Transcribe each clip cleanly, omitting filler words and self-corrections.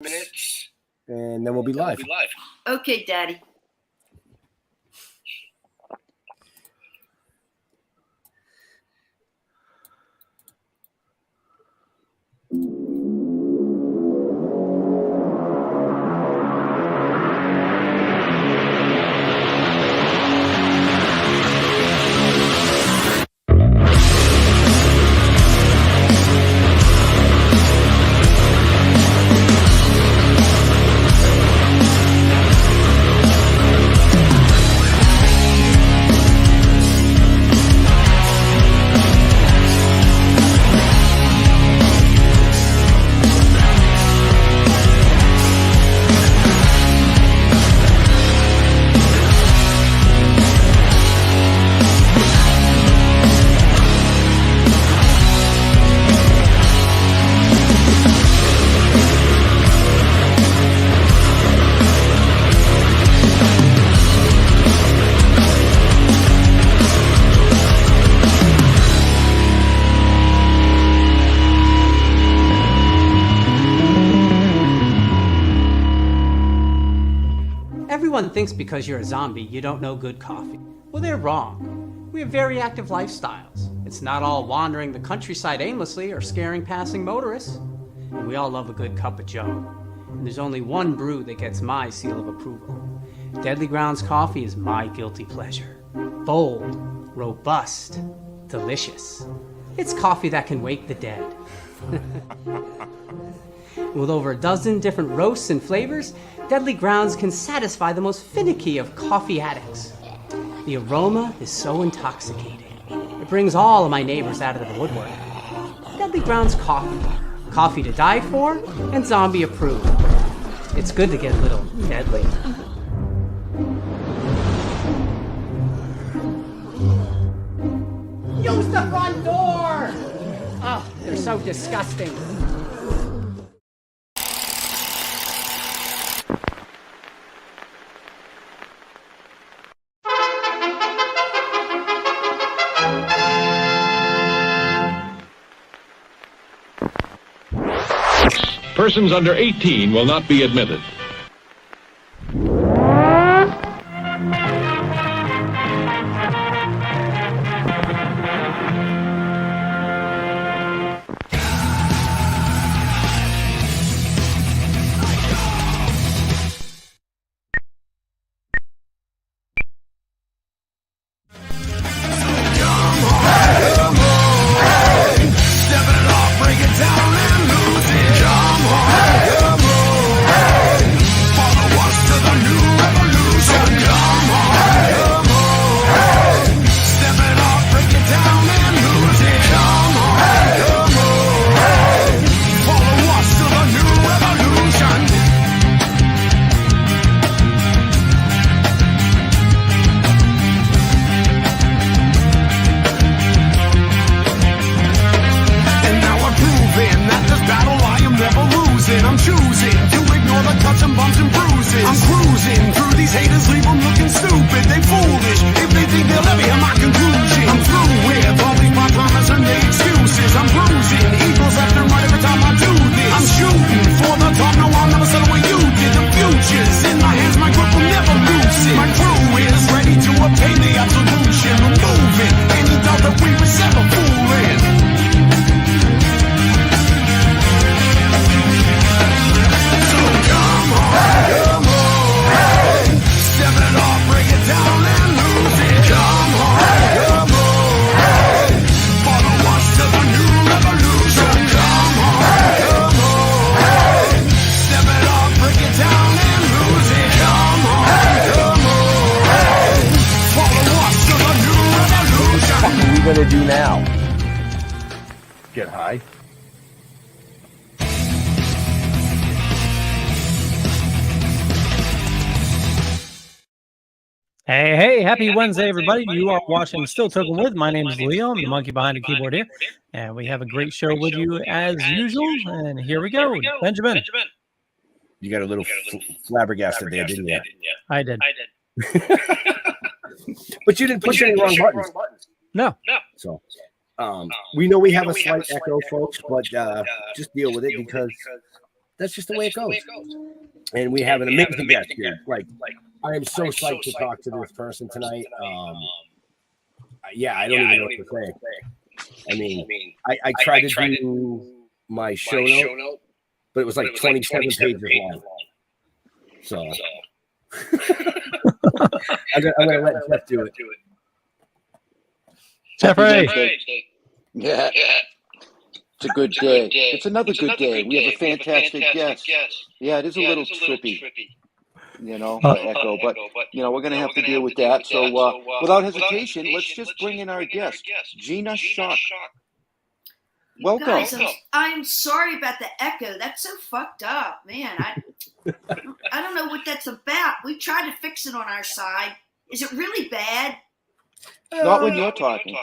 minutes, and then we'll be live. Okay, Daddy. Everyone thinks because you're a zombie, you don't know good coffee. Well, they're wrong. We have very active lifestyles. It's not all wandering the countryside aimlessly or scaring passing motorists. And we all love a good cup of joe. And there's only one brew that gets my seal of approval. Deadly Grounds coffee is my guilty pleasure. Bold, robust, delicious. It's coffee that can wake the dead. With over a dozen different roasts and flavors, Deadly Grounds can satisfy the most finicky of coffee addicts. The aroma is so intoxicating. It brings all of my neighbors out of the woodwork. Deadly Grounds coffee. Coffee to die for and zombie approved. It's good to get a little deadly. Use the front door! Oh, they're so disgusting. Persons under 18 will not be admitted. Hey, happy Wednesday, everybody. You are watching Still Toking With. My name is Leo. I'm the monkey behind the keyboard here. And we have a great show with you as usual. And here we go. Benjamin. You got a little flabbergasted there, didn't you? I did. But you didn't push any wrong buttons. No. So we know we have a slight echo, folks, but just deal with it because That's just the way it goes. And we have an amazing guest here. Like, I am so psyched to talk to this person tonight. Yeah, I don't even know what to say. I mean, I tried to do my show note, but it was like 27 pages long. So I'm gonna let Jeff do it. Jeffrey. Yeah. It's a good day. It's another good day. We have a fantastic guest. Yeah, it is a little trippy, echo, but, we're going to have to deal with that. So without hesitation, let's just bring in our guest, Gina Schock. Welcome. Guys, I'm sorry about the echo. That's so fucked up, man. I don't know what that's about. We tried to fix it on our side. Is it really bad? Not when you're talking.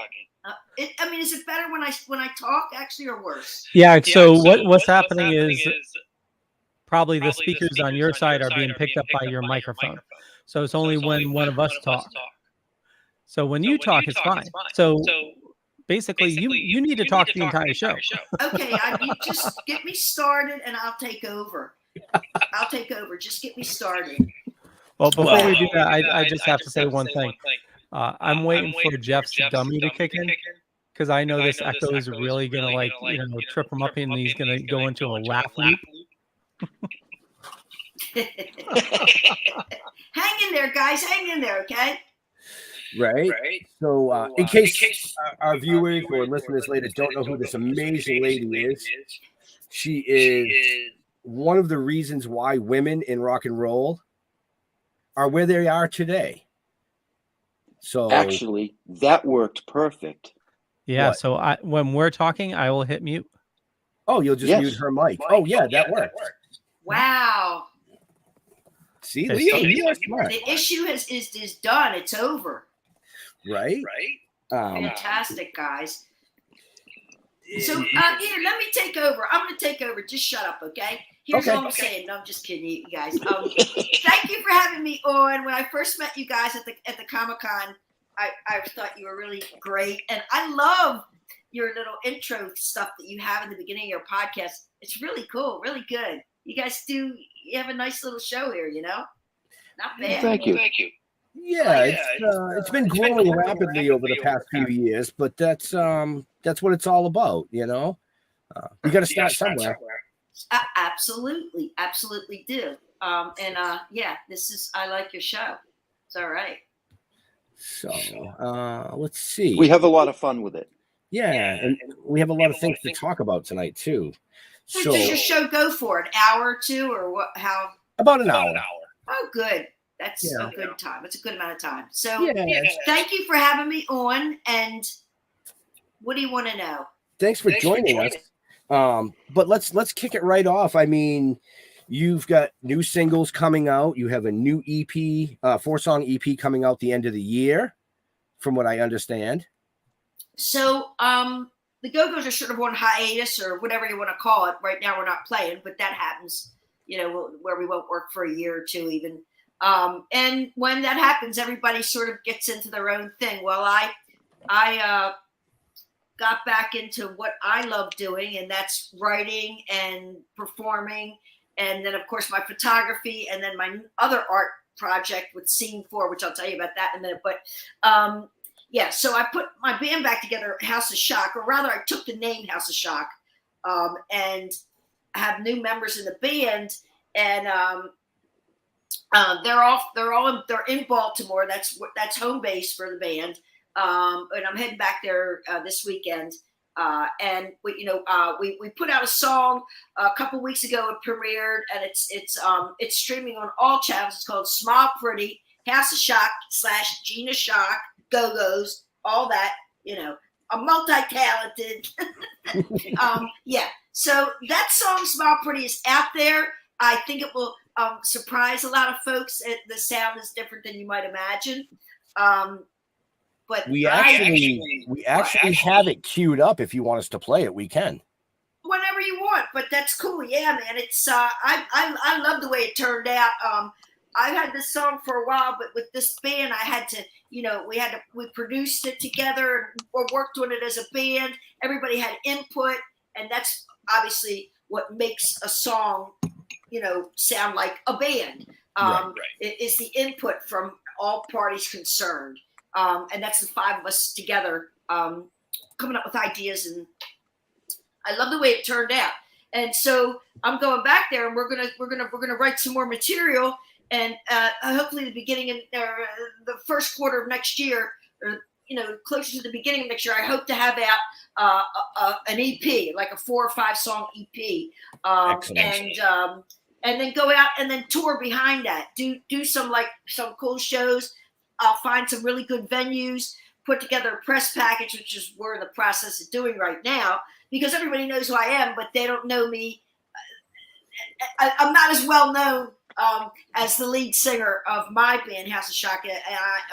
Is it better when I talk actually, or worse? Yeah. So what's happening is probably the speakers on your side are being picked up by your microphone. So it's only when one of us talk. So when you talk, it's fine. So basically, you need to talk the entire show. Okay, you just get me started, and I'll take over. Just get me started. Well, before we do that, I just have to say one thing. I'm waiting for Jeff's dummy to kick in, because I know this echo is really going to trip him up, and he's going to go into a laugh loop. Hang in there, guys. Hang in there, okay? Right. So in case our viewers or listeners later don't know who this amazing lady is, she is one of the reasons why women in rock and roll are where they are today. So actually, that worked perfect. Yeah. What? So when we're talking, I will hit mute. Oh, you'll just mute her mic. Oh, yeah, that worked. Wow. See, Leo, you are smart. The issue is done. It's over. Right. Fantastic, guys. So here, let me take over. I'm going to take over. Just shut up, okay? Here's all I'm saying. No, I'm just kidding you guys. Thank you for having me on. When I first met you guys at the Comic-Con, I thought you were really great, and I love your little intro stuff that you have in the beginning of your podcast. It's really cool, really good. You guys you have a nice little show here, Not bad. Thank you. Yeah, it's been growing rapidly over the past few years, but that's what it's all about, You got to start somewhere. Absolutely do. I like your show. It's all right. So let's see. We have a lot of fun with it. Yeah, and we have a lot of things to talk about tonight too. So does your show go for an hour or two, or what? How? About an hour. Oh, good. That's a good time. It's a good amount of time. So thank you for having me on. And what do you want to know? Thanks for joining us. But let's kick it right off. I mean, you've got new singles coming out. You have a new EP, 4-song EP coming out the end of the year, from what I understand. So the Go-Go's are sort of on hiatus, or whatever you want to call it. Right now we're not playing, but that happens, where we won't work for a year or two even. And when that happens, everybody sort of gets into their own thing. Well, I got back into what I love doing, and that's writing and performing. And then, of course, my photography, and then my other art project with Scene 4, which I'll tell you about that in a minute. But, so I put my band back together, House of Schock, or rather I took the name House of Schock, and have new members in the band. And they're in Baltimore. That's home base for the band. And I'm heading back there this weekend. And we put out a song a couple weeks ago. It premiered, and it's streaming on all channels. It's called "Smile Pretty," House of Schock / Gina Schock, Go-Go's, all that. I'm multi-talented. So that song "Smile Pretty" is out there. I think it will surprise a lot of folks. The sound is different than you might imagine. But we actually have it queued up. If you want us to play it, we can. Whenever you want, but that's cool. Yeah, man. It's I love the way it turned out. I've had this song for a while, but with this band, I had to, we produced it together or worked on it as a band. Everybody had input, and that's obviously what makes a song sound like a band. It's the input from all parties concerned. And that's the 5 of us together coming up with ideas. And I love the way it turned out. And so I'm going back there, and we're gonna write some more material. And hopefully the first quarter of next year, or closer to the beginning of next year, I hope to have out an EP, like a 4 or 5 song EP, and then go out and then tour behind that. Do some cool shows. I'll find some really good venues, put together a press package, which is we're in the process of doing right now, because everybody knows who I am, but they don't know me. I'm not as well known as the lead singer of my band, House of Schock.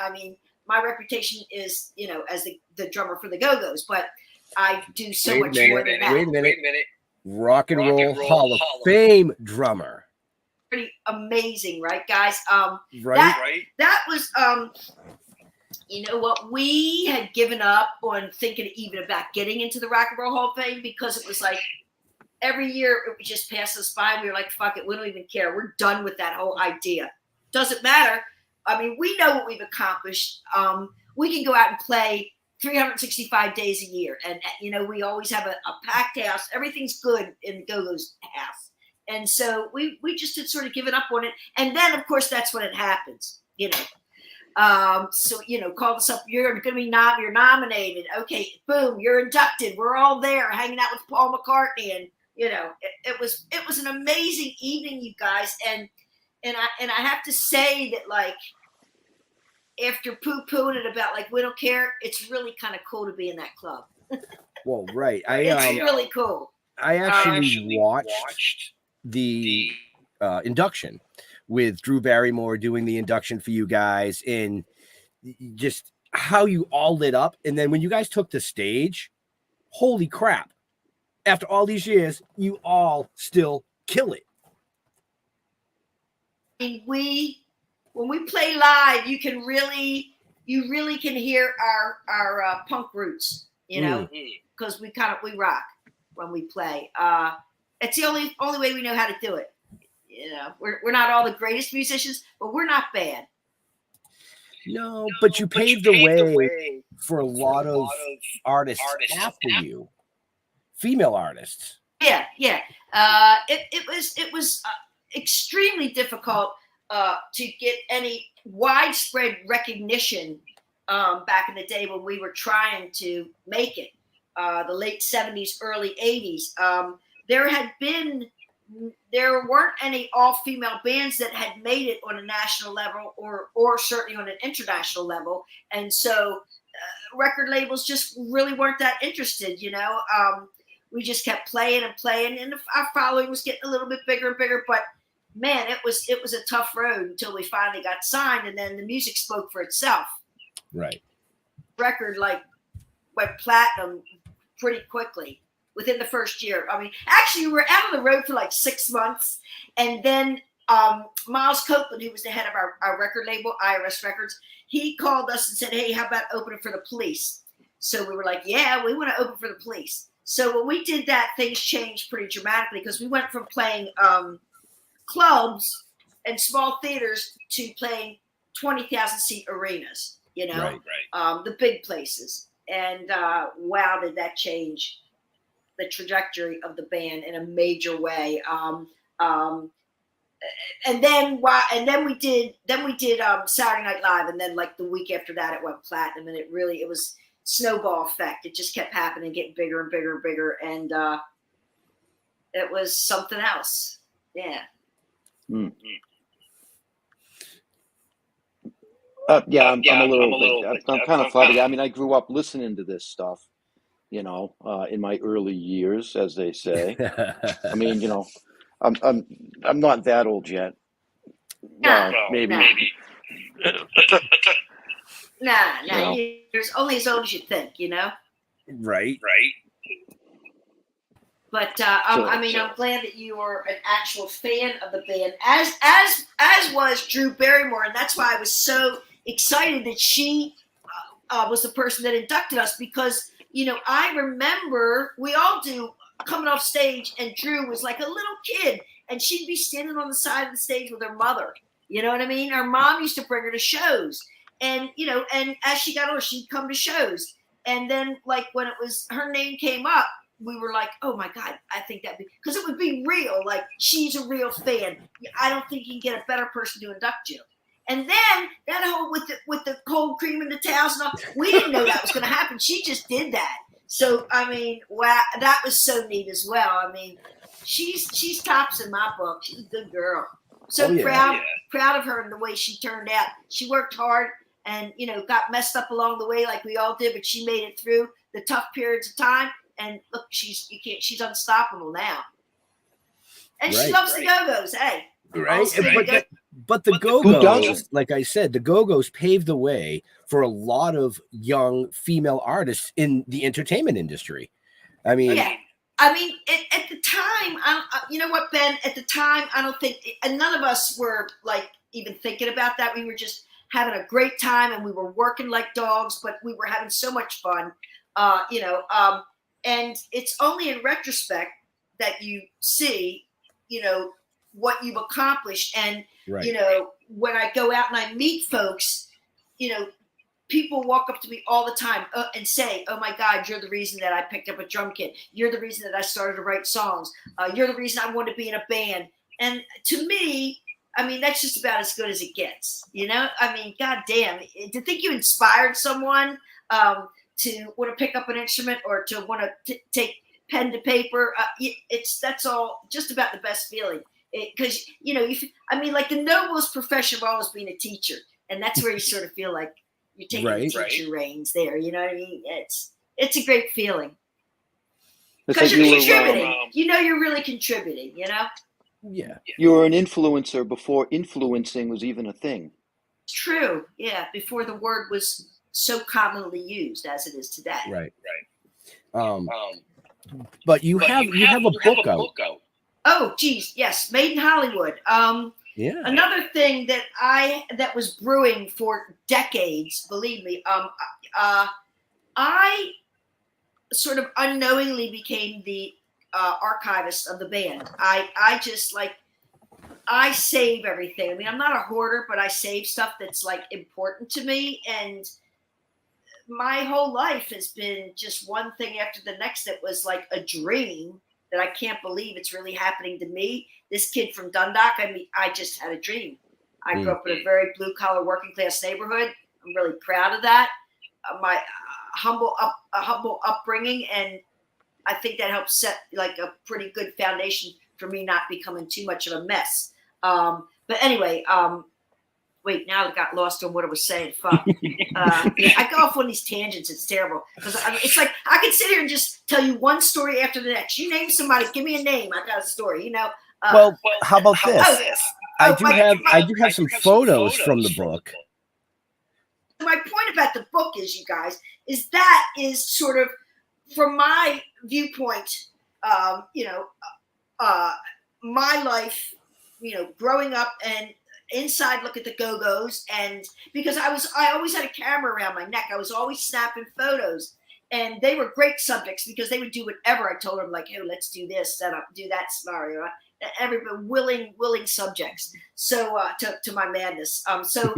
I mean, my reputation is, as the drummer for the Go-Go's, but I do so much more than that. Wait a minute. Rock and Roll Hall of Fame drummer. Pretty amazing, right, guys? Right. That was, what, we had given up on thinking even about getting into the Rock and Roll Hall of Fame, because it was like every year it would just pass us by. We were like, fuck it, we don't even care. We're done with that whole idea. Doesn't matter. I mean, we know what we've accomplished. We can go out and play 365 days a year. And, we always have a packed house. Everything's good in the Go-Go's house. And so we just had sort of given up on it. And then, of course, that's when it happens, So, call us up. You're going to be you're nominated. Okay, boom, you're inducted. We're all there hanging out with Paul McCartney. And, it was an amazing evening, you guys. And I have to say that, like, after poo-pooing it about, like, we don't care, it's really kind of cool to be in that club. Well, right. It's really cool. I actually watched the induction with Drew Barrymore doing the induction for you guys, and just how you all lit up. And then when you guys took the stage, holy crap. After all these years, you all still kill it. And when we play live, you really can hear our punk roots, because we rock when we play. It's the only way we know how to do it. We're not all the greatest musicians, but we're not bad. No, but you paved the way for a lot of artists after you, female artists. Yeah. It was extremely difficult to get any widespread recognition back in the day when we were trying to make it. The late 70s, early 80s. There weren't any all-female bands that had made it on a national level or certainly on an international level. And so record labels just really weren't that interested, we just kept playing and playing, and our following was getting a little bit bigger and bigger, but man, it was a tough road until we finally got signed, and then the music spoke for itself. Right. Record went platinum pretty quickly within the first year. I mean, actually, we were out on the road for like 6 months, and then Miles Copeland, who was the head of our record label, IRS Records, he called us and said, "Hey, how about opening for the Police?" So we were like, "Yeah, we want to open for the Police." So when we did that, things changed pretty dramatically, because we went from playing clubs and small theaters to playing 20,000 seat arenas, Right. The big places. And wow, did that change the trajectory of the band in a major way. And then we did Saturday Night Live, and then like the week after that it went platinum, and it was snowball effect. It just kept happening, getting bigger and bigger and bigger, and it was something else. Yeah. I'm a little I'm kind of funny. I mean, I grew up listening to this stuff, in my early years, as they say. I mean, I'm not that old yet. Maybe. Nah. You're only as old as you think, Right. But I'm glad that you are an actual fan of the band, as was Drew Barrymore, and that's why I was so excited that she was the person that inducted us, because I remember we all do coming off stage, and Drew was like a little kid, and she'd be standing on the side of the stage with her mother. You know what I mean? Her mom used to bring her to shows, and and as she got older, she'd come to shows. And then, like, when it was her name came up, we were like, oh my God, I think because it would be real. Like, she's a real fan. I don't think you can get a better person to induct you. And then that whole with the cold cream and the towels and all, we didn't know that was going to happen. She just did that. So, I mean, wow, that was so neat as well. I mean, she's tops in my book. She's a good girl. So proud of her and the way she turned out. She worked hard and, got messed up along the way like we all did, but she made it through the tough periods of time. And look, she's unstoppable now. And she loves the Go-Go's, hey. Right. But the Go-Go's, like I said, the Go-Go's paved the way for a lot of young female artists in the entertainment industry. I mean, at the time, you know what, Ben? At the time, I don't think, and none of us were like even thinking about that. We were just having a great time, and we were working like dogs, but we were having so much fun, and it's only in retrospect that you see, what you've accomplished. And, when I go out and I meet folks, people walk up to me all the time and say, oh my God, you're the reason that I picked up a drum kit. You're the reason that I started to write songs. You're the reason I wanted to be in a band. And to me, I mean, that's just about as good as it gets. I mean, God damn, to think you inspired someone to want to pick up an instrument or to want to take pen to paper, that's all just about the best feeling. Because, like the noblest profession of all is being a teacher. And that's where you sort of feel like you're taking the teacher reins there. You know what I mean? It's a great feeling. Because you're contributing. You're really contributing, Yeah. You were an influencer before influencing was even a thing. It's true. Yeah. Before the word was so commonly used as it is today. Right. But you have a book out. Oh, geez. Yes. Made in Hollywood. Another thing that was brewing for decades, believe me, I sort of unknowingly became the archivist of the band. I just I save everything. I mean, I'm not a hoarder, but I save stuff that's like important to me. And my whole life has been just one thing after the next that was like a dream that I can't believe it's really happening to me. This kid from Dundalk, I mean, I just had a dream. I grew up in a very blue-collar, working-class neighborhood. I'm really proud of that. My humble upbringing, and I think that helped set like a pretty good foundation for me not becoming too much of a mess. But anyway, wait, now I got lost on what I was saying. Fuck. I go off on these tangents. It's terrible. Because it's like I could sit here and just tell you one story after the next. You name somebody, give me a name. I got a story, Well, how about this? I do have some photos from the book. My point about the book is, you guys, is sort of, from my viewpoint, my life, growing up and inside look at the Go-Go's, and because I always had a camera around my neck. I was always snapping photos, and they were great subjects because they would do whatever I told them, like, hey, let's do this, set up, do that scenario. Everybody willing subjects. So to my madness. So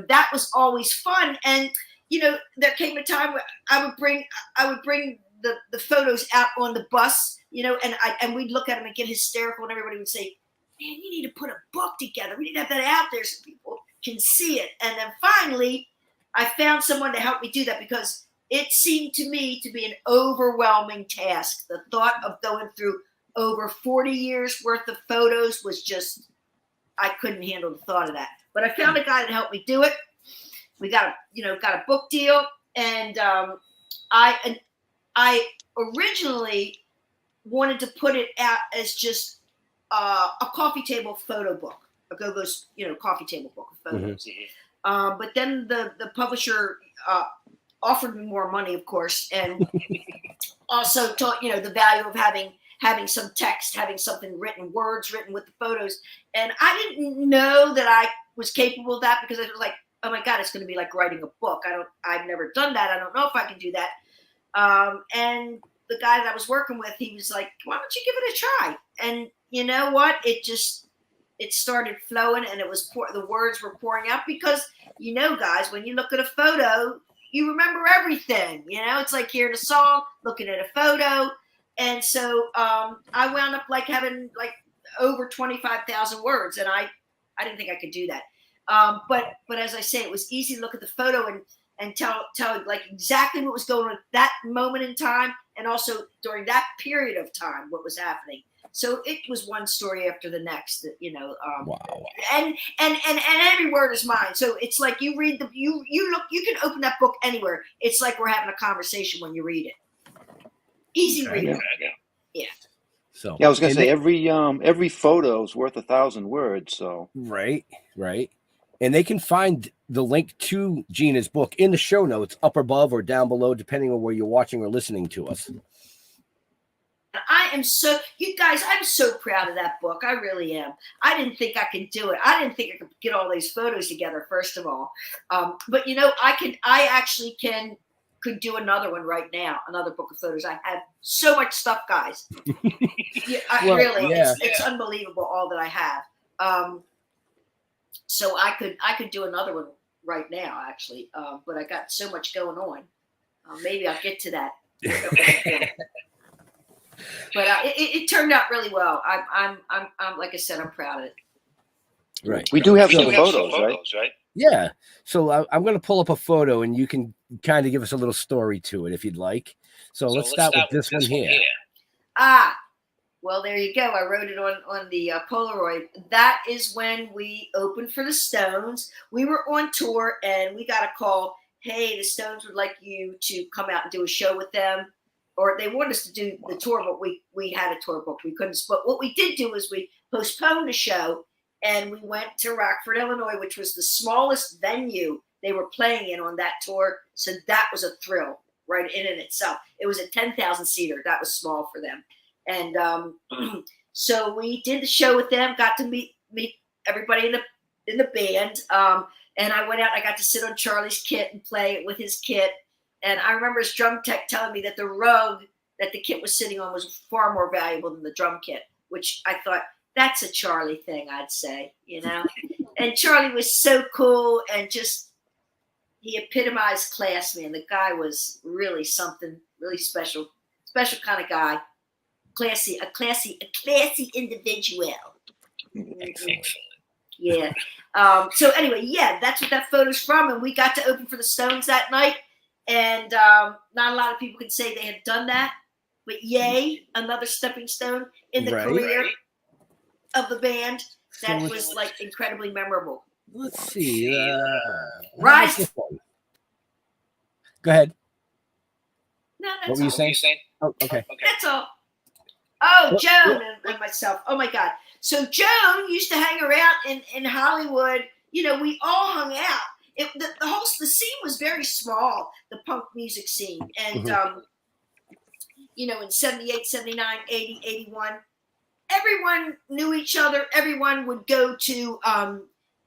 that was always fun. And there came a time where I would bring the photos out on the bus, and we'd look at them and get hysterical, and everybody would say, man, you need to put a book together. We need to have that out there so people can see it. And then finally, I found someone to help me do that because it seemed to me to be an overwhelming task. The thought of going through over 40 years worth of photos was just, I couldn't handle the thought of that. But I found a guy that helped me do it. We got a book deal. And I originally wanted to put it out as just a coffee table photo book, a Go-Go's, coffee table book of photos. Mm-hmm. But then the publisher offered me more money, of course, and also taught, the value of having some text, having something written, words written with the photos. And I didn't know that I was capable of that because I was like, oh my God, it's going to be like writing a book. I've never done that. I don't know if I can do that. And the guy that I was working with, he was like, why don't you give it a try? you know what? It started flowing, and the words were pouring out because, you know, guys, when you look at a photo, you remember everything. You know, it's like hearing a song, looking at a photo. And so I wound up like having like over 25,000 words, and I didn't think I could do that. But as I say, it was easy to look at the photo and tell like exactly what was going on at that moment in time, and also during that period of time what was happening. So it was one story after the next, you know. Wow. And every word is mine. So it's like you read you can open that book anywhere. It's like we're having a conversation when you read it. Easy reading. Yeah. So yeah, I was gonna say every photo is worth 1,000 words. So right. And they can find the link to Gina's book in the show notes, up above or down below, depending on where you're watching or listening to us. I'm so proud of that book. I really am. I didn't think I could do it. I didn't think I could get all these photos together, first of all. But you know, I actually could do another one right now, another book of photos. I have so much stuff, guys. It's unbelievable all that I have. So I could do another one right now, actually. But I got so much going on. Maybe I'll get to that. But it turned out really well. I'm like I said, I'm proud of it. Right. we do have some photos, right? Yeah. So I'm going to pull up a photo, and you can kind of give us a little story to it if you'd like. So let's start with this one here. Well, there you go. I wrote it on the Polaroid. That is when we opened for the Stones. We were on tour, and we got a call. Hey, the Stones would like you to come out and do a show with them. Or they wanted us to do the tour, but we had a tour book. We couldn't. But what we did do is we postponed the show, and we went to Rockford, Illinois, which was the smallest venue they were playing in on that tour. So that was a thrill, right in itself. It was a 10,000 seater. That was small for them. And so we did the show with them. Got to meet everybody in the band. And I went out. I got to sit on Charlie's kit and play with his kit. And I remember his drum tech telling me that the rug that the kit was sitting on was far more valuable than the drum kit, which I thought, that's a Charlie thing, I'd say, you know. And Charlie was so cool, and just he epitomized class, man. The guy was really something really special kind of guy. A classy individual. Excellent. Yeah. So anyway, yeah, that's what that photo's from. And we got to open for the Stones that night. And not a lot of people can say they had done that, but yay, another stepping stone in the career of the band. That was like incredibly memorable. Let's see. Rise. Go ahead. No, that's what were you saying? Oh, okay. That's all. Oh, Joan and myself. Oh my God. So Joan used to hang around in Hollywood. You know, we all hung out. The scene was very small, the punk music scene. And, you know, in 78, 79, 80, 81, everyone knew each other. Everyone would go to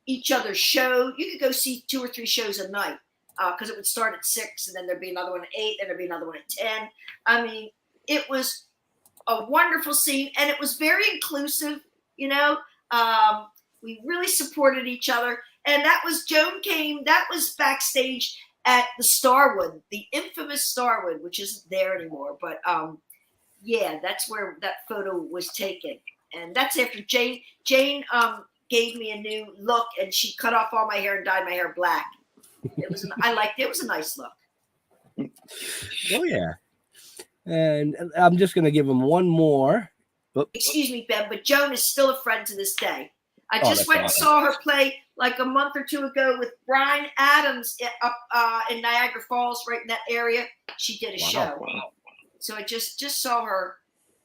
each other's show. You could go see 2 or 3 shows a night because it would start at 6, and then there'd be another one at 8, and there'd be another one at 10. I mean, it was a wonderful scene, and it was very inclusive, you know. We really supported each other. And that was that was backstage at the Starwood, the infamous Starwood, which isn't there anymore. But yeah, that's where that photo was taken. And that's after Jane gave me a new look, and she cut off all my hair and dyed my hair black. It was a nice look. Oh yeah. And I'm just going to give him one more. Oops. Excuse me, Ben, but Joan is still a friend to this day. I just went and saw her play like a month or 2 ago with Bryan Adams up in Niagara Falls, right in that area. She did a show. Wow. So I just saw her,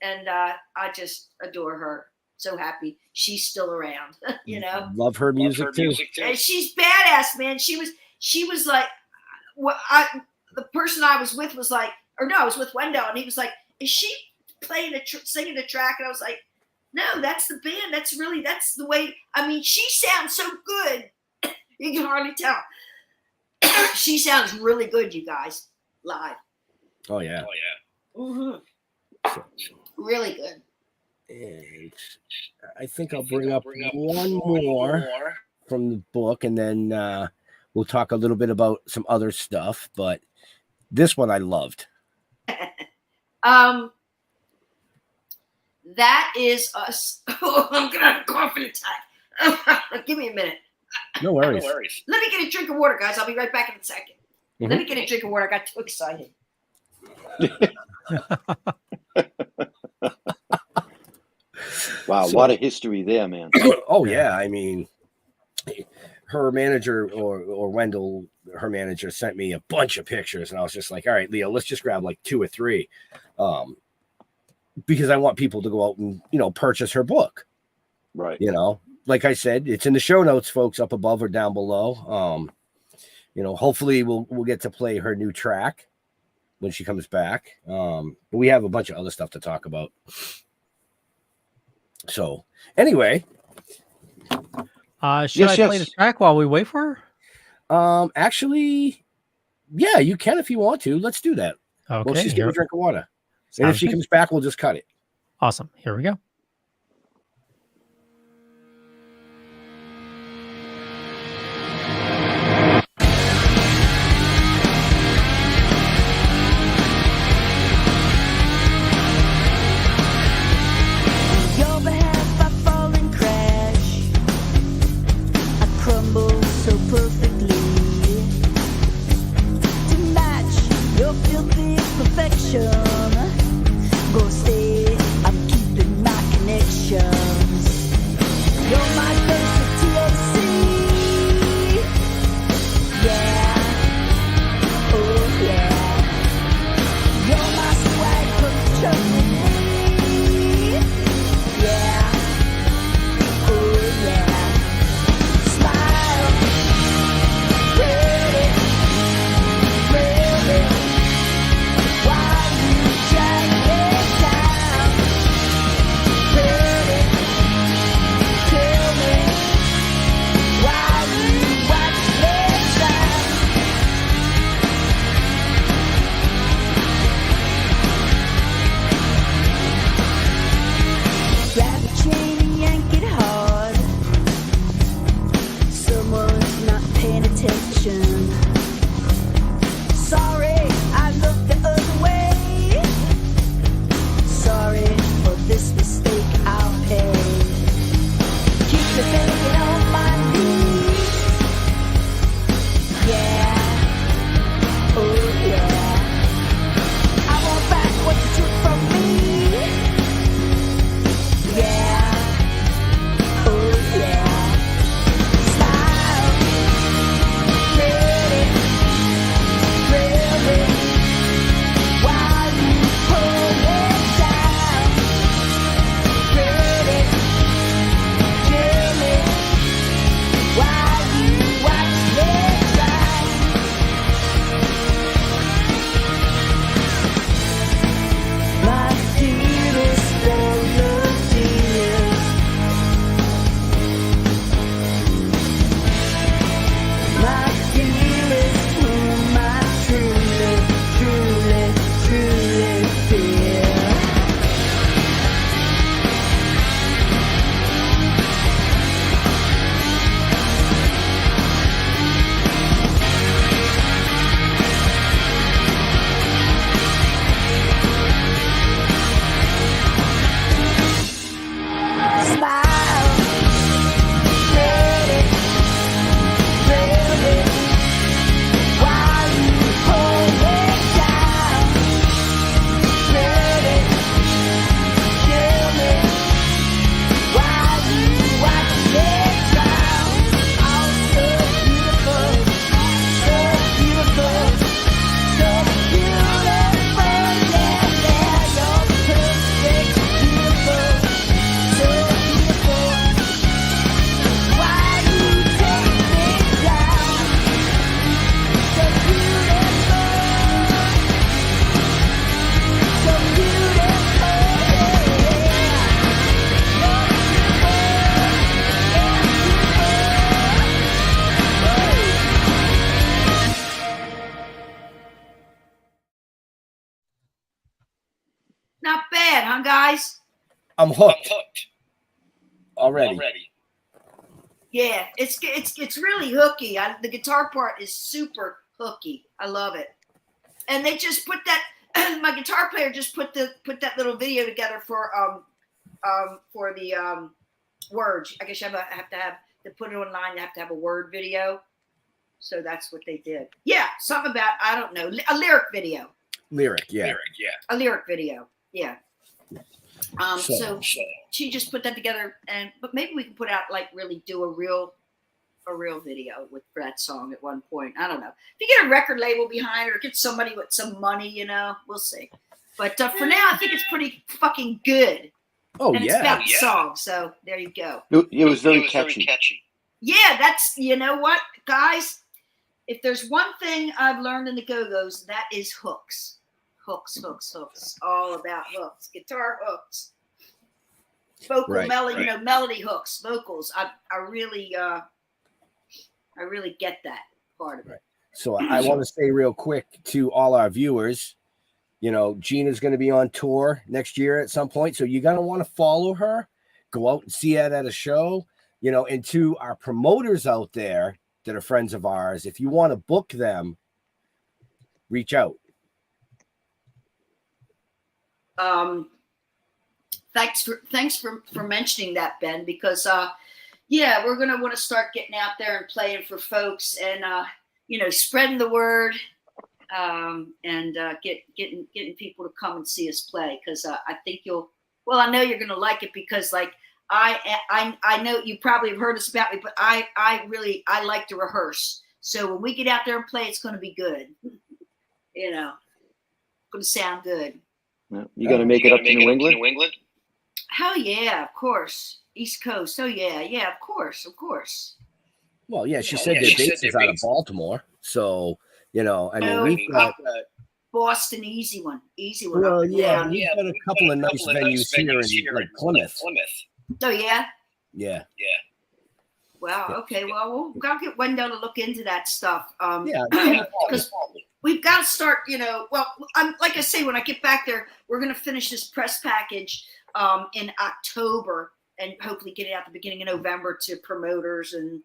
and I just adore her. So happy she's still around, you know. Love her music too. And she's badass, man. She was like, the person I was with was like, or no, I was with Wendell, and he was like, is she playing singing a track? And I was like, no, that's the band. That's the way. I mean, she sounds so good. You can hardly tell. She sounds really good, you guys, live. Oh yeah. Mm-hmm. Really good. And I think I'll bring up one more from the book, and then we'll talk a little bit about some other stuff. But this one I loved. That is us. Oh, I'm gonna have a coughing attack. Give me a minute. No worries. Let me get a drink of water, guys. I'll be right back in a second. Mm-hmm. Let me get a drink of water. I got too excited. Wow, a lot of history there, man. Oh yeah, I mean, her manager or Wendell, her manager, sent me a bunch of pictures, and I was just like, all right, Leo, let's just grab like 2 or 3, because I want people to go out and purchase her book. Right. Like I said, it's in the show notes, folks, up above or down below. Hopefully we'll get to play her new track when she comes back. But we have a bunch of other stuff to talk about. So anyway, should I play the track while we wait for her? Actually, yeah, you can if you want to. Let's do that. Okay. Well, she's getting a drink of water. Sounds And if she good. comes back, we'll just cut it. Awesome. Here we go. Your behalf I fall and crash. I crumble so perfectly to match your filthy perfection. Go say I'm keeping my connections. You're my dose of THC. Yeah, oh yeah. You're my swag perfectly. Yeah, oh yeah. Smile, pretty, pretty. While you drag me down, pretty. Kill me while you watch me drown. Grab a chain and yank it hard. Someone's not paying attention. Sorry, I looked the other way. Sorry for this mistake I'll pay. Keep me thinking on my knees. Yeah, oh yeah. I want back what you took from me. Yeah, oh yeah. Smile, pretty, pretty. While you pull me down, pretty. Kill me while you watch me drown. My dearest full of tears. My dearest, whom I truly, truly, truly fear. Smile, pretty, pretty. While you hold me down, pretty. Kill me while you watch me drown. Oh, so beautiful, so beautiful, so beautiful. Yeah, yeah, you're perfect, beautiful, so beautiful. Why you take me down? So beautiful, so beautiful, Not bad, huh, guys? I'm hooked already. Yeah, it's really hooky. The guitar part is super hooky. I love it. And they just put that. My guitar player just put that little video together for the words. I guess you have to put it online. You have to have a word video. So that's what they did. Yeah, something about, I don't know, a lyric video. A lyric video. Yeah. So she just put that together, but maybe we can put out really do a real video for that song at one point. I don't know. If you get a record label behind it or get somebody with some money, we'll see. But for now, I think it's pretty fucking good. Oh, and it's about the song, so there you go. It was very catchy. Yeah, that's, you know what, guys? If there's one thing I've learned in the Go-Go's, that is hooks. Hooks. All about hooks. Guitar hooks. Vocal melody, melody hooks, vocals. I really get that part of it. So I want to say real quick to all our viewers, Gina's going to be on tour next year at some point. So you're going to want to follow her, go out and see it at a show, and to our promoters out there that are friends of ours, if you want to book them, reach out. Thanks for mentioning that, Ben, because we're going to want to start getting out there and playing for folks and spreading the word and getting people to come and see us play, because I think I know you're going to like it, because I know you probably have heard this about me, but I like to rehearse. So when we get out there and play, it's going to be good. It's going to sound good. You going to make it up to New England? Hell yeah, of course. East Coast. Oh yeah, of course. Well, yeah, she said their base is out of Baltimore, so we've got Boston, easy one. Well, yeah, we've got a couple of nice venues here in Plymouth. Oh yeah. Yeah. Wow. Okay. Well, we'll gotta get Wendell to look into that stuff. Yeah. Because we've got to start. Like I say, when I get back there, we're gonna finish this press package in October, and hopefully get it out the beginning of November to promoters. And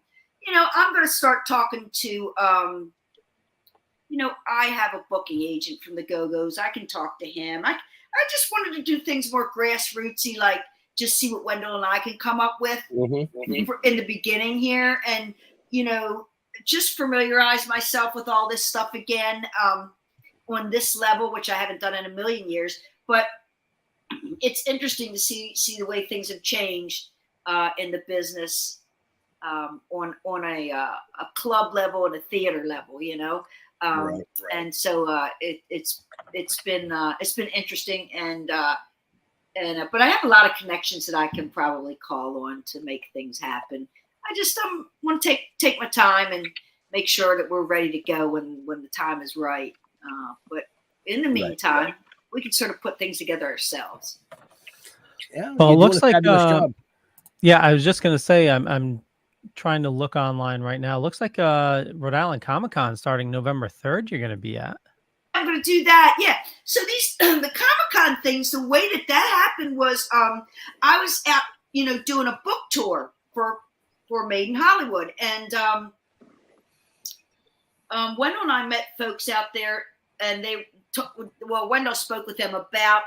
I'm gonna start talking to I have a booking agent from the Go-Go's. I can talk to him. I just wanted to do things more grassrootsy, like just see what Wendell and I can come up with in the beginning here, and just familiarize myself with all this stuff again on this level, which I haven't done in a million years. But it's interesting to see the way things have changed in the business on a club level and a theater level, right. And so it's been interesting, and but I have a lot of connections that I can probably call on to make things happen. I just want to take my time and make sure that we're ready to go when the time is right. But in the meantime, we can sort of put things together ourselves. Yeah. Well, it looks like I was just gonna say I'm trying to look online right now. It looks like Rhode Island Comic-Con starting November 3rd. You're gonna be at. I'm going to do that. Yeah. So the Comic-Con things, the way that happened was I was out, doing a book tour for Made in Hollywood, and Wendell and I met folks out there, and Wendell spoke with them about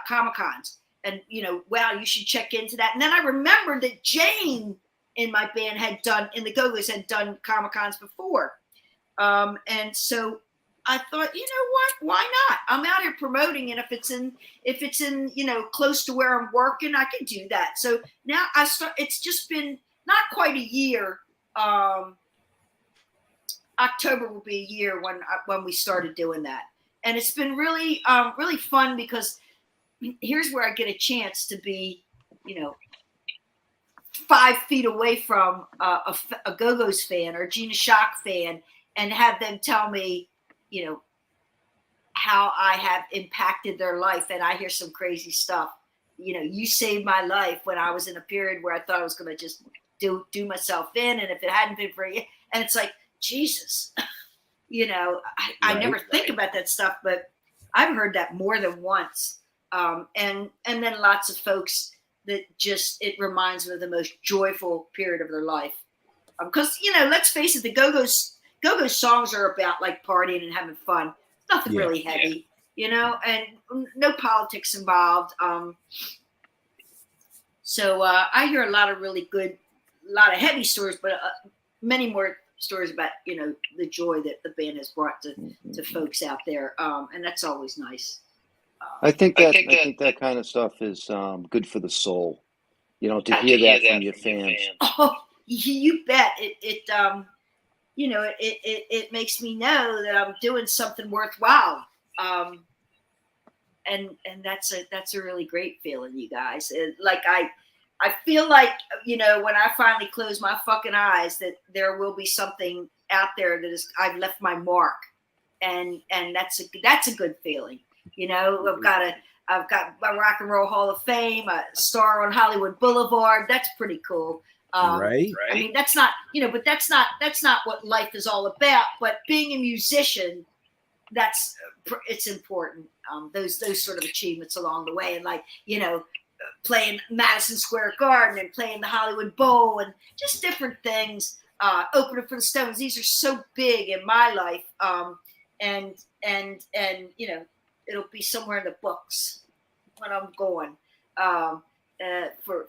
Comic-Cons, and wow, you should check into that. And then I remembered that Jane in my band in the Go-Go's had done Comic-Cons before, and so I thought, what? Why not? I'm out here promoting, and if it's in close to where I'm working, I can do that. So now it's just been not quite a year. October will be a year when we started doing that, and it's been really really fun, because here's where I get a chance to be 5 feet away from a Go-Go's fan or Gina Schock fan, and have them tell me how I have impacted their life. And I hear some crazy stuff. You saved my life when I was in a period where I thought I was going to just do myself in. And if it hadn't been for you, and it's like, Jesus, I never think about that stuff, but I've heard that more than once. And then lots of folks that just, it reminds them of the most joyful period of their life. Because, let's face it, the Go-Go's songs are about like partying and having fun. Nothing really heavy, and no politics involved. So I hear a lot of really good, a lot of heavy stories, but many more stories about, the joy that the band has brought to folks out there. And that's always nice. I think that kind of stuff is good for the soul, to hear that from your fans. Oh, you bet. It makes me know that I'm doing something worthwhile. And that's a really great feeling, you guys. Like I feel like, when I finally close my fucking eyes, that there will be something out there that is, I've left my mark, and that's a good feeling. I've got my Rock and Roll Hall of Fame, a star on Hollywood Boulevard. That's pretty cool. Right. I mean, that's not, but that's not what life is all about. But being a musician, it's important. Those sort of achievements along the way, and like, playing Madison Square Garden and playing the Hollywood Bowl and just different things, opening for the Stones. These are so big in my life. And it'll be somewhere in the books when I'm going. For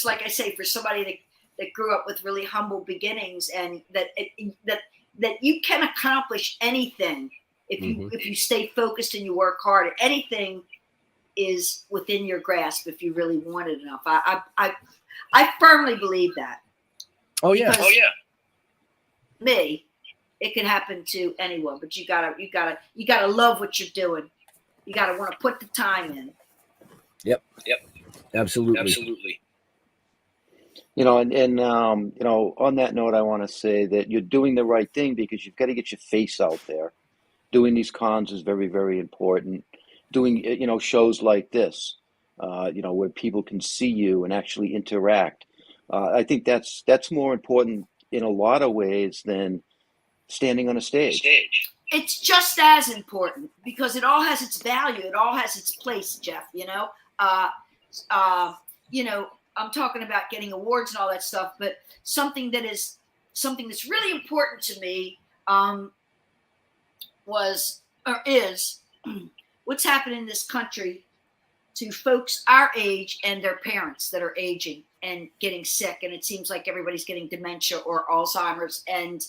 like I say, for somebody that grew up with really humble beginnings, and that you can accomplish anything if you stay focused and you work hard. Anything is within your grasp if you really want it enough. I firmly believe that. Oh yeah. Because me, it can happen to anyone, but you gotta love what you're doing. You gotta want to put the time in. Yep. Absolutely. And on that note, I want to say that you're doing the right thing, because you've got to get your face out there. Doing these cons is very, very important. Doing, shows like this, where people can see you and actually interact. I think that's more important in a lot of ways than standing on a stage. It's just as important, because it all has its value. It all has its place, Jeff, I'm talking about getting awards and all that stuff, but something that's really important to me is what's happening in this country to folks our age and their parents that are aging and getting sick. And it seems like everybody's getting dementia or Alzheimer's, and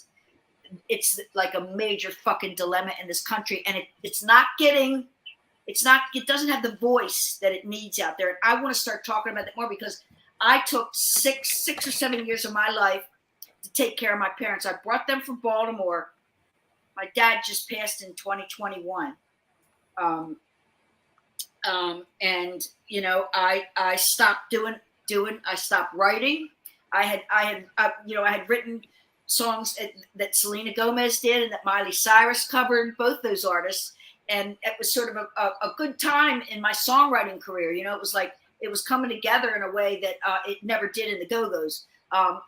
it's like a major fucking dilemma in this country. And it doesn't have the voice that it needs out there. And I want to start talking about that more, because I took 6 or 7 years of my life to take care of my parents. I brought them from Baltimore. My dad just passed in 2021. I stopped I stopped writing. I had written songs that Selena Gomez did and that Miley Cyrus covered, both those artists. And it was sort of a good time in my songwriting career. It was like, it was coming together in a way that it never did in the Go-Go's.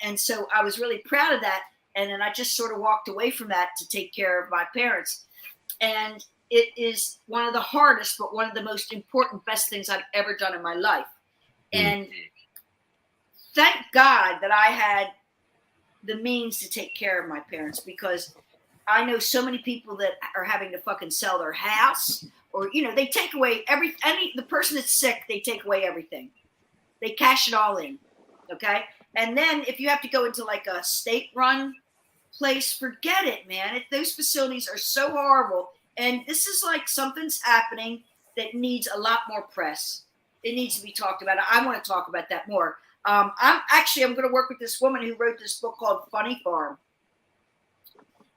And so I was really proud of that. And then I just sort of walked away from that to take care of my parents. And it is one of the hardest, but one of the most important, best things I've ever done in my life. And thank God that I had the means to take care of my parents, because I know so many people that are having to fucking sell their house, or, they take away the person that's sick, they take away everything. They cash it all in. Okay. And then if you have to go into like a state run place, forget it, man. Those facilities are so horrible. And this is like something's happening that needs a lot more press. It needs to be talked about. I want to talk about that more. I'm going to work with this woman who wrote this book called Funny Farm.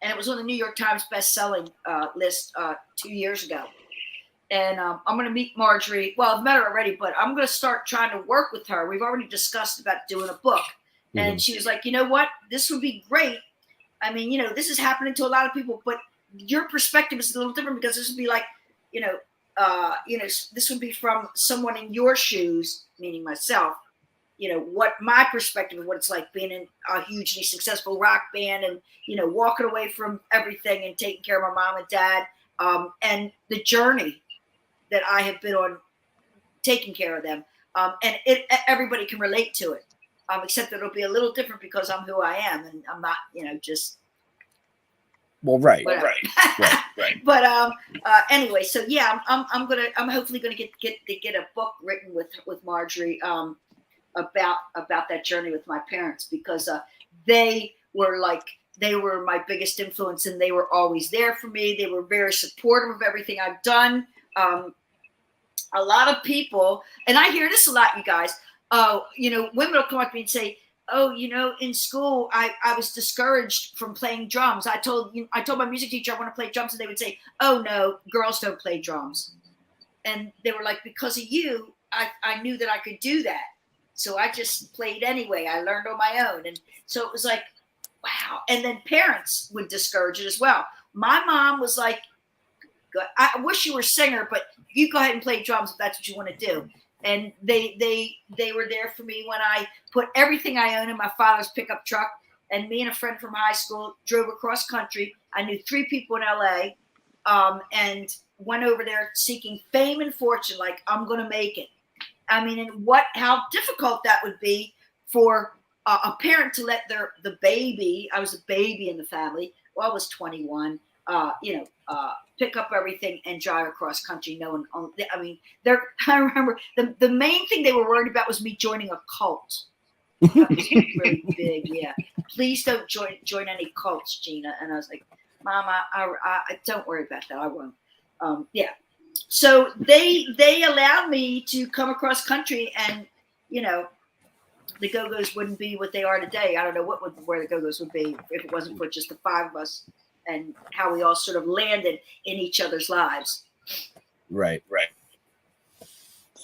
And it was on the New York Times best-selling list 2 years ago. And I'm going to meet Marjorie. Well, I've met her already, but I'm going to start trying to work with her. We've already discussed about doing a book. And she was like, you know what? This would be great. I mean, this is happening to a lot of people, but your perspective is a little different, because this would be like, this would be from someone in your shoes, meaning myself, what my perspective of what it's like being in a hugely successful rock band and, walking away from everything and taking care of my mom and dad, and the journey. that I have been on taking care of them. And everybody can relate to it, except that it'll be a little different because I'm who I am, and I'm not, just. Well, right. But anyway, so yeah, I'm hopefully gonna get a book written with Marjorie about that journey with my parents, because they were my biggest influence, and they were always there for me. They were very supportive of everything I've done. A lot of people, and I hear this a lot, you guys, women will come up to me and say, oh, in school, I was discouraged from playing drums. I told my music teacher I want to play drums, and they would say, oh no, girls don't play drums. And they were like, because of you, I knew that I could do that. So I just played anyway. I learned on my own. And so it was like, wow. And then parents would discourage it as well. My mom was like, I wish you were a singer, but you go ahead and play drums if that's what you want to do. And they were there for me when I put everything I own in my father's pickup truck. And me and a friend from high school drove across country. I knew 3 people in LA, and went over there seeking fame and fortune. Like, I'm going to make it. I mean, and how difficult that would be for a parent to let the baby. I was a baby in the family. Well, I was 21. Pick up everything and drive across country. No one, I mean, I remember the main thing they were worried about was me joining a cult. That was really big. Yeah. Please don't join any cults, Gina. And I was like, Mama, I don't worry about that. I won't. Yeah. So they allowed me to come across country, and, the Go-Go's wouldn't be what they are today. I don't know where the Go-Go's would be if it wasn't for just the 5 of us, and how we all sort of landed in each other's lives. Right.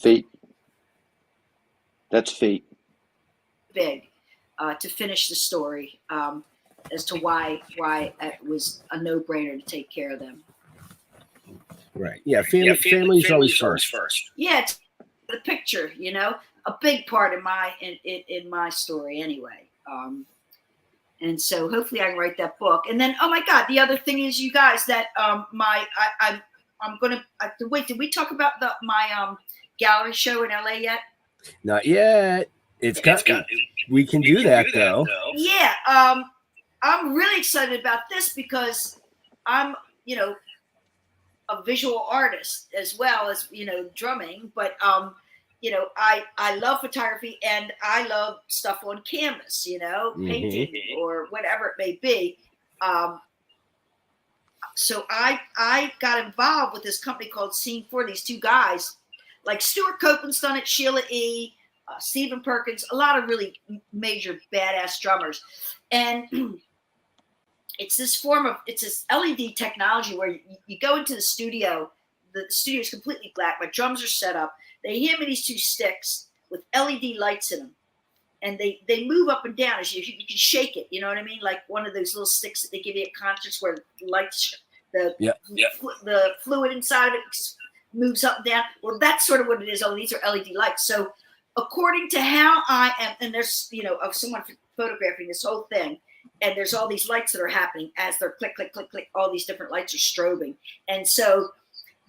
Fate. That's fate. Big, to finish the story, as to why it was a no-brainer to take care of them. Right. Yeah. Family's always first. Yeah, it's the picture, a big part in my story anyway. And so hopefully I can write that book. And then, oh my God, the other thing is, you guys, that I'm gonna wait. Did we talk about my gallery show in LA yet? Not yet. We can do that though. Yeah. I'm really excited about this because I'm, a visual artist as well as, drumming, but I love photography, and I love stuff on canvas, painting or whatever it may be. So I got involved with this company called Scene 4. These 2 guys, like Stuart Copeland's done it, Sheila E., Stephen Perkins, a lot of really major badass drummers. And it's this LED technology where you go into the studio. The studio is completely black. My drums are set up. They hand me these 2 sticks with LED lights in them, and they move up and down as you can shake it. You know what I mean? Like one of those little sticks that they give you at concerts where lights, the fluid inside of it moves up and down. Well, that's sort of what it is. Oh, these are LED lights. So according to how I am, and there's, of someone photographing this whole thing, and there's all these lights that are happening as they're click, click, click, click. All these different lights are strobing. And so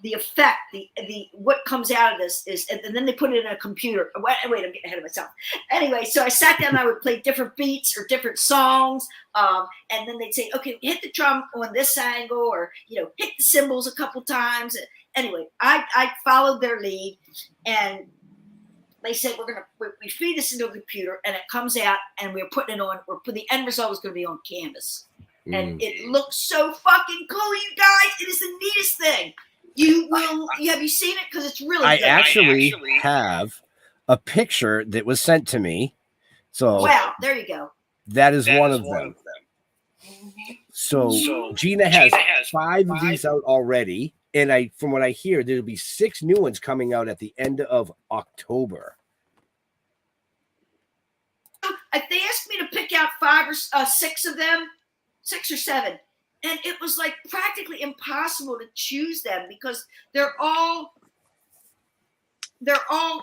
the effect, the what comes out of this is, and then they put it in a computer. Wait, I'm getting ahead of myself. Anyway, so I sat down and I would play different beats or different songs. And then they'd say, okay, hit the drum on this angle, or, hit the cymbals a couple times. Anyway, I followed their lead, and they said, we feed this into a computer, and it comes out, and we're putting it on, the end result is going to be on canvas. And it looks so fucking cool, you guys. It is the neatest thing. Have you seen it? Because it's really good. I actually have a picture that was sent to me. So wow, there you go. That is one of them. So Gina has 5 of these out already. And from what I hear, there'll be 6 new ones coming out at the end of October. They asked me to pick out 5 or 6 of them, 6 or 7. And it was like practically impossible to choose them because they're all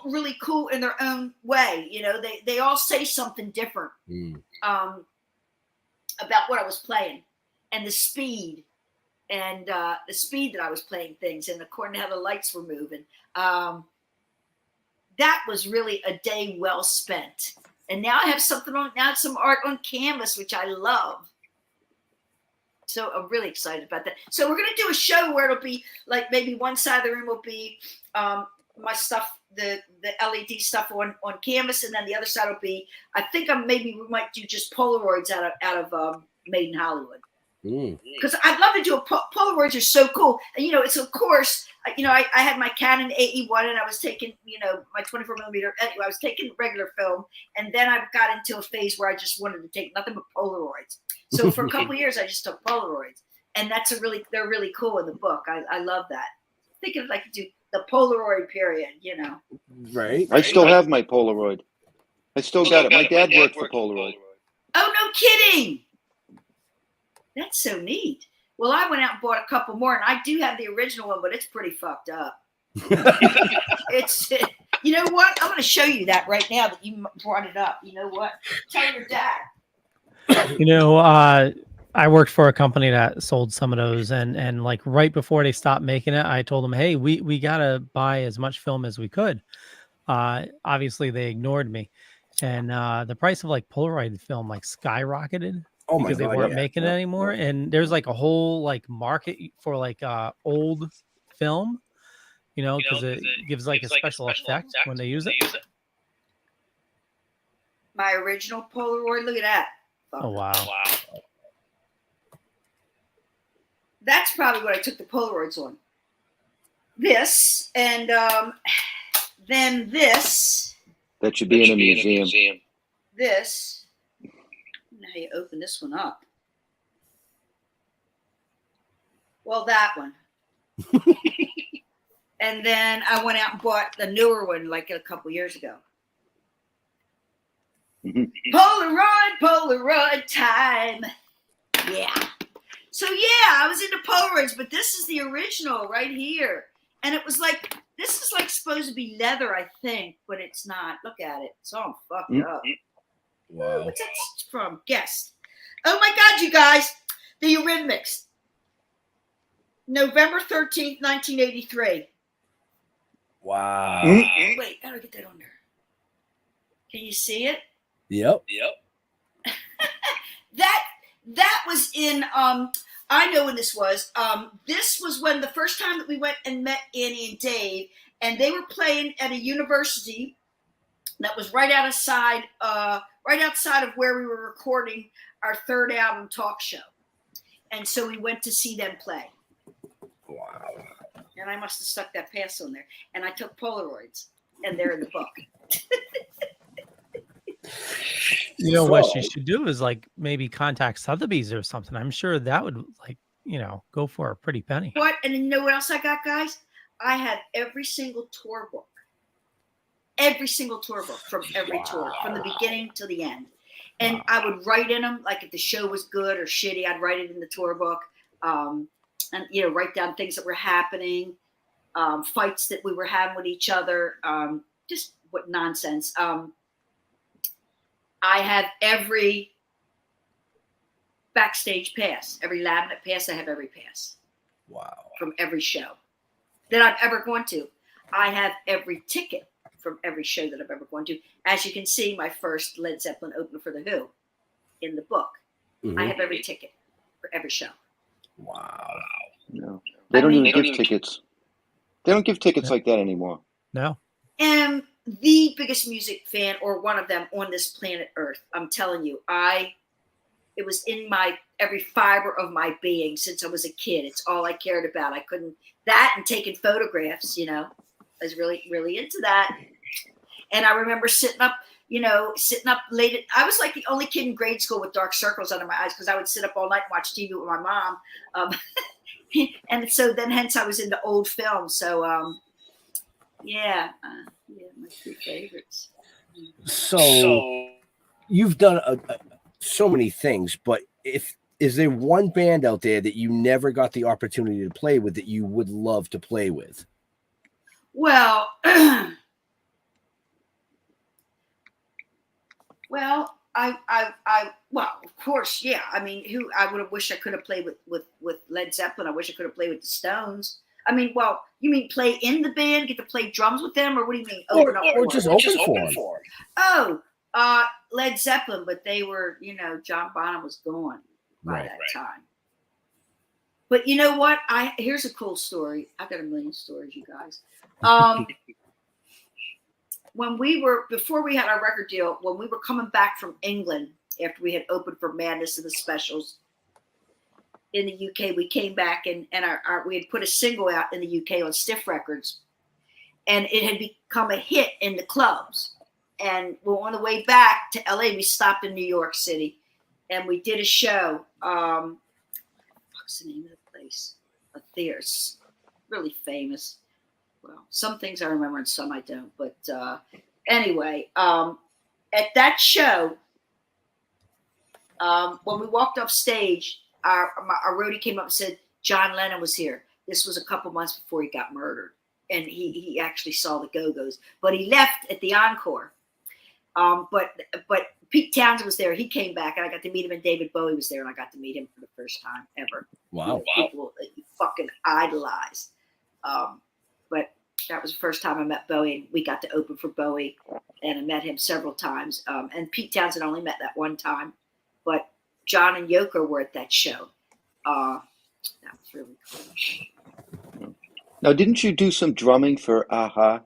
really cool in their own way. They all say something different about what I was playing, and the speed and the speed that I was playing things, and according to how the lights were moving. That was really a day well spent. And now I have some art on canvas, which I love. So I'm really excited about that. So we're going to do a show where it'll be like maybe one side of the room will be my stuff, the LED stuff on canvas, and then the other side will be, I think we might do just Polaroids out of Made in Hollywood. Because I'd love to do Polaroids are so cool. And, it's of course, I had my Canon AE1 and I was taking, my 24 millimeter. Anyway, I was taking regular film. And then I got into a phase where I just wanted to take nothing but Polaroids. So for a couple of years, I just took Polaroids. And they're really cool in the book. I love that. Thinking I could do the Polaroid period, Right. I still have my Polaroid. I still got it. My dad worked for Polaroid. Oh, no kidding. That's so neat. Well, I went out and bought a couple more, and I do have the original one, but it's pretty fucked up. You know what? I'm going to show you that right now that you brought it up. You know what? Tell your dad. I worked for a company that sold some of those, and like right before they stopped making it, I told them, hey, we got to buy as much film as we could. Obviously, they ignored me. And the price of like Polaroid film like skyrocketed. Oh my because they God, weren't yeah. making it anymore. And there's like a whole like market for like old film, because it gives like a special effect when they use it. My original Polaroid. Look at that. Oh wow. That's probably what I took the Polaroids on. This and then this. That should be in a museum. This. Now you open this one up. Well, that one. And then I went out and bought the newer one like a couple years ago. Polaroid time. Yeah. So yeah, I was into Polaroids, but this is the original right here. And it was like, this is like supposed to be leather, I think, but it's not. Look at it. It's all fucked up. Wow. What's that from? Guess. Oh my God, you guys. The Eurythmics. November 13th, 1983. Wow. Wait, how do I get that on there? Can you see it? Yep. That was in I know when this was. This was when the first time that we went and met Annie and Dave, and they were playing at a university that was right outside of where we were recording our third album, Talk Show. And so we went to see them play. Wow. And I must have stuck that pass on there. And I took Polaroids, and they're in the book. What you should do is like maybe contact Sotheby's or something. I'm sure that would like, go for a pretty penny. What? And you know what else I got, guys? I have every single tour book. Every single tour book from every tour, from the beginning to the end. And I would write in them, like if the show was good or shitty, I'd write it in the tour book. And, write down things that were happening, fights that we were having with each other, just what nonsense. I have every backstage pass, every laminate pass. I have every pass. Wow. From every show that I've ever gone to. I have every ticket from every show that I've ever gone to. As you can see, my first Led Zeppelin opener for The Who in the book. Mm-hmm. I have every ticket for every show. Wow. No. They don't even give tickets. They don't give tickets like that anymore. No. And the biggest music fan, or one of them, on this planet Earth. I'm telling you, it was in my every fiber of my being since I was a kid. It's all I cared about. I couldn't, that and taking photographs, I was really, really into that. And I remember sitting up late. I was like the only kid in grade school with dark circles under my eyes because I would sit up all night and watch TV with my mom. And so then hence I was into old film. So, my two favorites. So you've done so many things, but is there one band out there that you never got the opportunity to play with that you would love to play with? Well, well, of course, yeah. I mean, I would have wished I could have played with Led Zeppelin. I wish I could have played with the Stones. I mean, well, you mean play in the band, get to play drums with them, or what do you mean? Or just open for them. Oh, Led Zeppelin, but they were, John Bonham was gone by that time. But you know what? Here's a cool story. I've got a million stories, you guys. Before we had our record deal, when we were coming back from England after we had opened for Madness and the Specials in the UK, we came back and we had put a single out in the UK on Stiff Records, and it had become a hit in the clubs. And we're on the way back to LA. We stopped in New York City, and we did a show. What's the name of the place? A theater, really famous. Well, some things I remember and some I don't. But anyway, at that show, when we walked off stage, our roadie came up and said, John Lennon was here. This was a couple months before he got murdered. And he actually saw the Go-Go's. But he left at the encore. But Pete Townsend was there. He came back, and I got to meet him, and David Bowie was there, and I got to meet him for the first time ever. Wow. People that you fucking idolize. But that was the first time I met Bowie. We got to open for Bowie, and I met him several times. And Pete Townsend only met that one time. But John and Yoko were at that show. That was really cool. Now, didn't you do some drumming for Aha?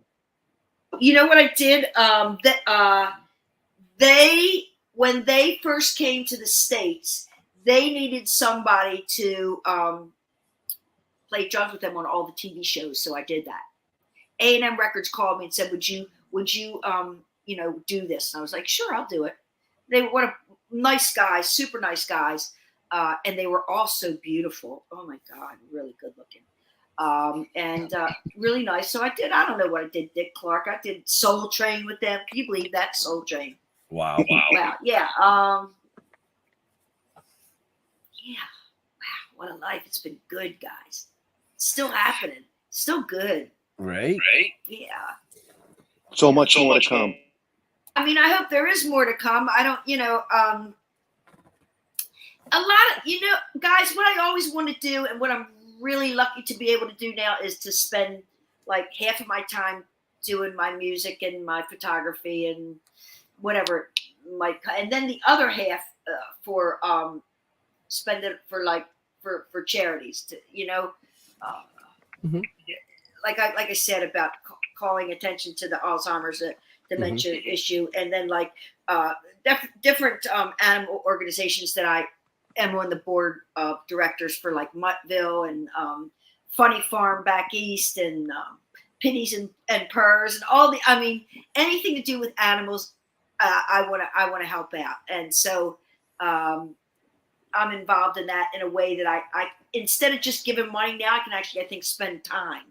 You know what I did? When they first came to the States, they needed somebody to play drums with them on all the TV shows. So I did that. A&M Records called me and said, "Would you do this?" And I was like, "Sure, I'll do it." They were one of nice guys, super nice guys, and they were all so beautiful. Oh my God, really good looking. And really nice. So I don't know what I did, Dick Clark. I did Soul Train with them. Can you believe that? Soul Train. Wow. Wow. Yeah. Wow. What a life. It's been good, guys. It's still happening. Still good. Right. Yeah. So much more to come. I mean, I hope there is more to come. I don't, a lot of, guys, what I always want to do and what I'm really lucky to be able to do now is to spend like half of my time doing my music and my photography and whatever and then the other half for spend it for charities to like I said about calling attention to the Alzheimer's dementia issue, and then like different animal organizations that I am on the board of directors for, like Muttville and Funny Farm back east and Pitties and Purrs and all anything to do with animals. I want to help out, and so I'm involved in that in a way that I instead of just giving money now, I can actually, I think, spend time.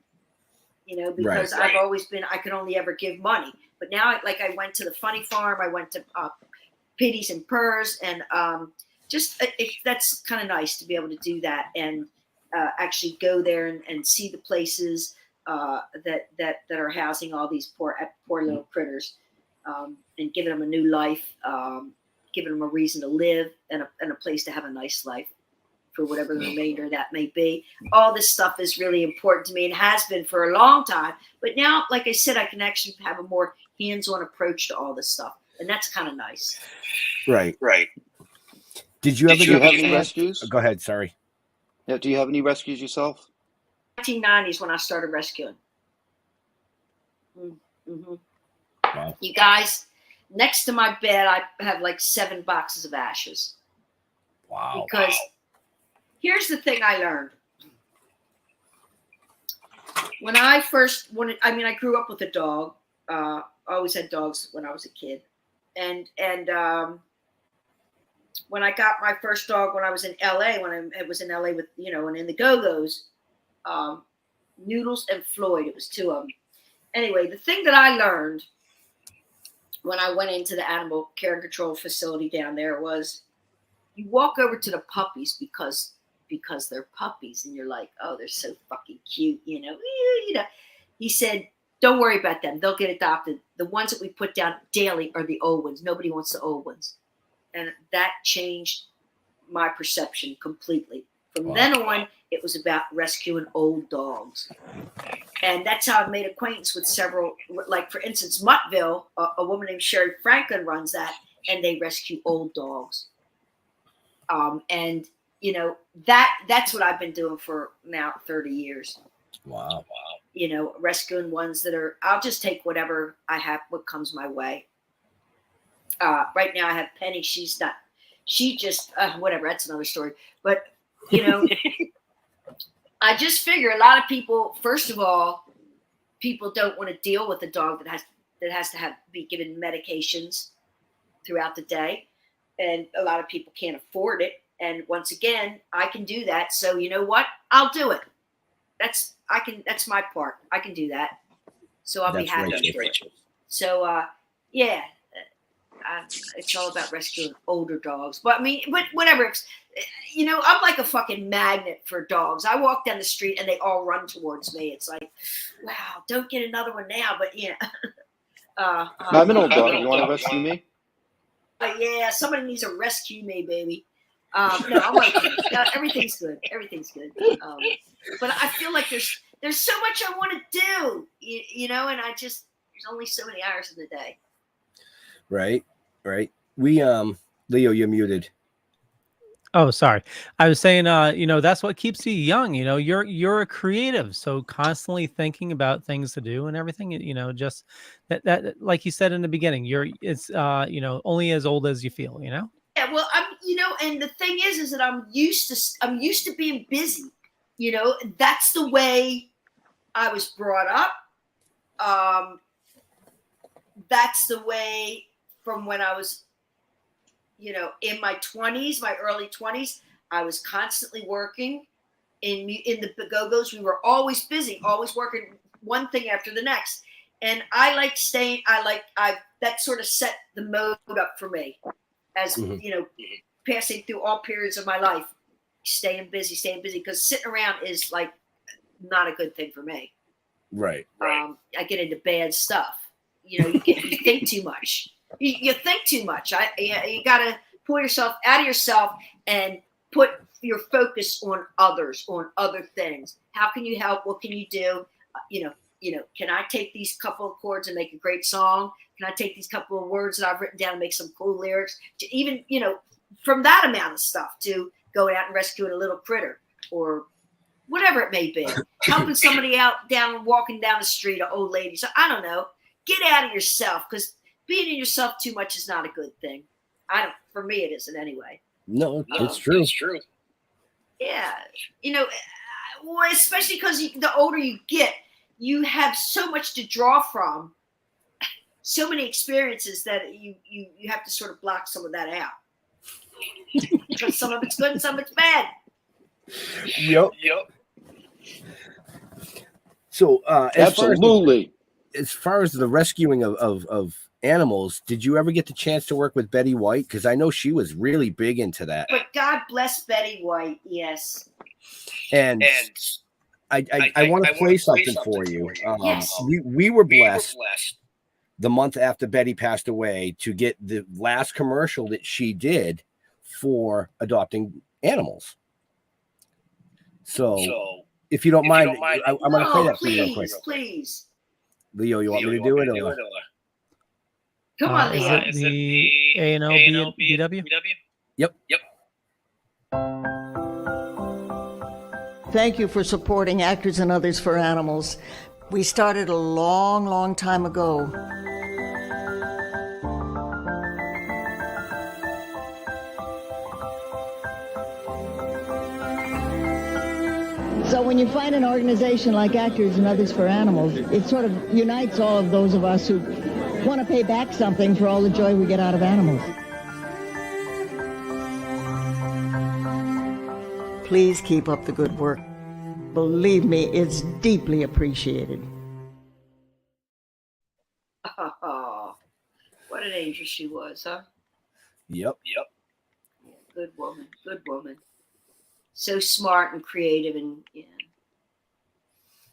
Because I've always been, I could only ever give money, but now I went to the Funny Farm, I went to Pitties and Purrs, and that's kind of nice to be able to do that and actually go there and see the places that are housing all these poor little critters, and giving them a new life, giving them a reason to live and a place to have a nice life for whatever the remainder of that may be. All this stuff is really important to me and has been for a long time. But now, like I said, I can actually have a more hands-on approach to all this stuff, and that's kind of nice. Right. Did you ever have any rescues? Go ahead. Sorry. Yeah. Do you have any rescues yourself? 1990s when I started rescuing. Mm-hmm. Wow. You guys, next to my bed, I have like 7 boxes of ashes. Wow. Because here's the thing I learned. When I first wanted, I grew up with a dog. I always had dogs when I was a kid. And when I got my first dog when I was in LA, when I was in LA with, and in the Go-Go's, Noodles and Floyd, it was 2 of them. Anyway, the thing that I learned when I went into the animal care and control facility down there was you walk over to the puppies because they're puppies and you're like, oh, they're so fucking cute, He said, don't worry about them. They'll get adopted. The ones that we put down daily are the old ones. Nobody wants the old ones. And that changed my perception completely. From then on, it was about rescuing old dogs. And that's how I've made acquaintance with several, like for instance, Muttville, a woman named Sherry Franklin runs that, and they rescue old dogs. And you know, that's what I've been doing for now 30 years. Wow. You know, rescuing ones that are, I'll just take whatever I have, what comes my way. Right now I have Penny. She just, whatever, that's another story. But, you know, I just figure a lot of people, first of all, people don't want to deal with a dog that has to be given medications throughout the day. And a lot of people can't afford it. And once again, I can do that. So you know what? I'll do it. That's my part. I can do that. So I'll be happy. So, yeah, it's all about rescuing older dogs. But I mean, whatever. You know, I'm like a fucking magnet for dogs. I walk down the street and they all run towards me. It's like, wow, don't get another one now. But yeah. I'm an old dog. You want to rescue me? Yeah, somebody needs to rescue me, baby. No, I'm like, everything's good. Everything's good. But I feel like there's so much I want to do, you know, and there's only so many hours in the day. Right. We, Leo, you're muted. Oh, sorry. I was saying, you know, that's what keeps you young. You know, you're a creative, so constantly thinking about things to do and everything. You know, just that like you said in the beginning, it's you know, only as old as you feel. You know. Yeah, well, you know, and the thing is that I'm used to being busy. You know, that's the way I was brought up. That's the way from when I was, you know, in my 20s, my early 20s, I was constantly working in the Go-Go's. We were always busy, always working one thing after the next. And I like staying, that sort of set the mode up for me as, you know, passing through all periods of my life, staying busy, because sitting around is like not a good thing for me. Right. I get into bad stuff. You know, you think too much. You think too much. You got to pull yourself out of yourself and put your focus on others, on other things. How can you help? What can you do? You know, can I take these couple of chords and make a great song? Can I take these couple of words that I've written down and make some cool lyrics? To even, you know, from that amount of stuff to going out and rescuing a little critter or whatever it may be. Helping somebody out walking down the street, an old lady. So I don't know. Get out of yourself, because being in yourself too much is not a good thing. For me, it isn't anyway. No, it's true. It's true. Yeah. You know, well, especially because the older you get, you have so much to draw from, so many experiences that you have to sort of block some of that out. Because some of it's good and some of it's bad. Yep. So, absolutely. As far as the rescuing of animals, did you ever get the chance to work with Betty White? Because I know she was really big into that. But God bless Betty White, yes. And I want to play something for you. Yes. We were blessed the month after Betty passed away to get the last commercial that she did for adopting animals. So if you don't mind, I'm going to play that for you real quick. Please. Leo, you want me to do it? Or? Come on, Leo. Is it the A&O BW? Yep. Thank you for supporting Actors and Others for Animals. We started a long, long time ago. So when you find an organization like Actors and Others for Animals, it sort of unites all of those of us who want to pay back something for all the joy we get out of animals. Please keep up the good work. Believe me, it's deeply appreciated. Oh, what an angel she was, huh? Yep. Yeah, good woman. So smart and creative, and yeah.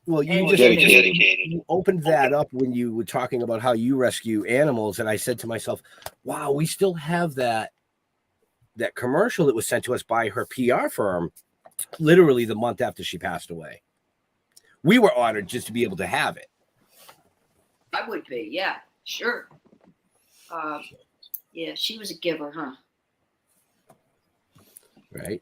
Well, you opened that up when you were talking about how you rescue animals, and I said to myself, "Wow, we still have that that commercial that was sent to us by her PR firm literally the month after she passed away. We were honored just to be able to have it. I would be, yeah, sure. Yeah, she was a giver, huh? Right.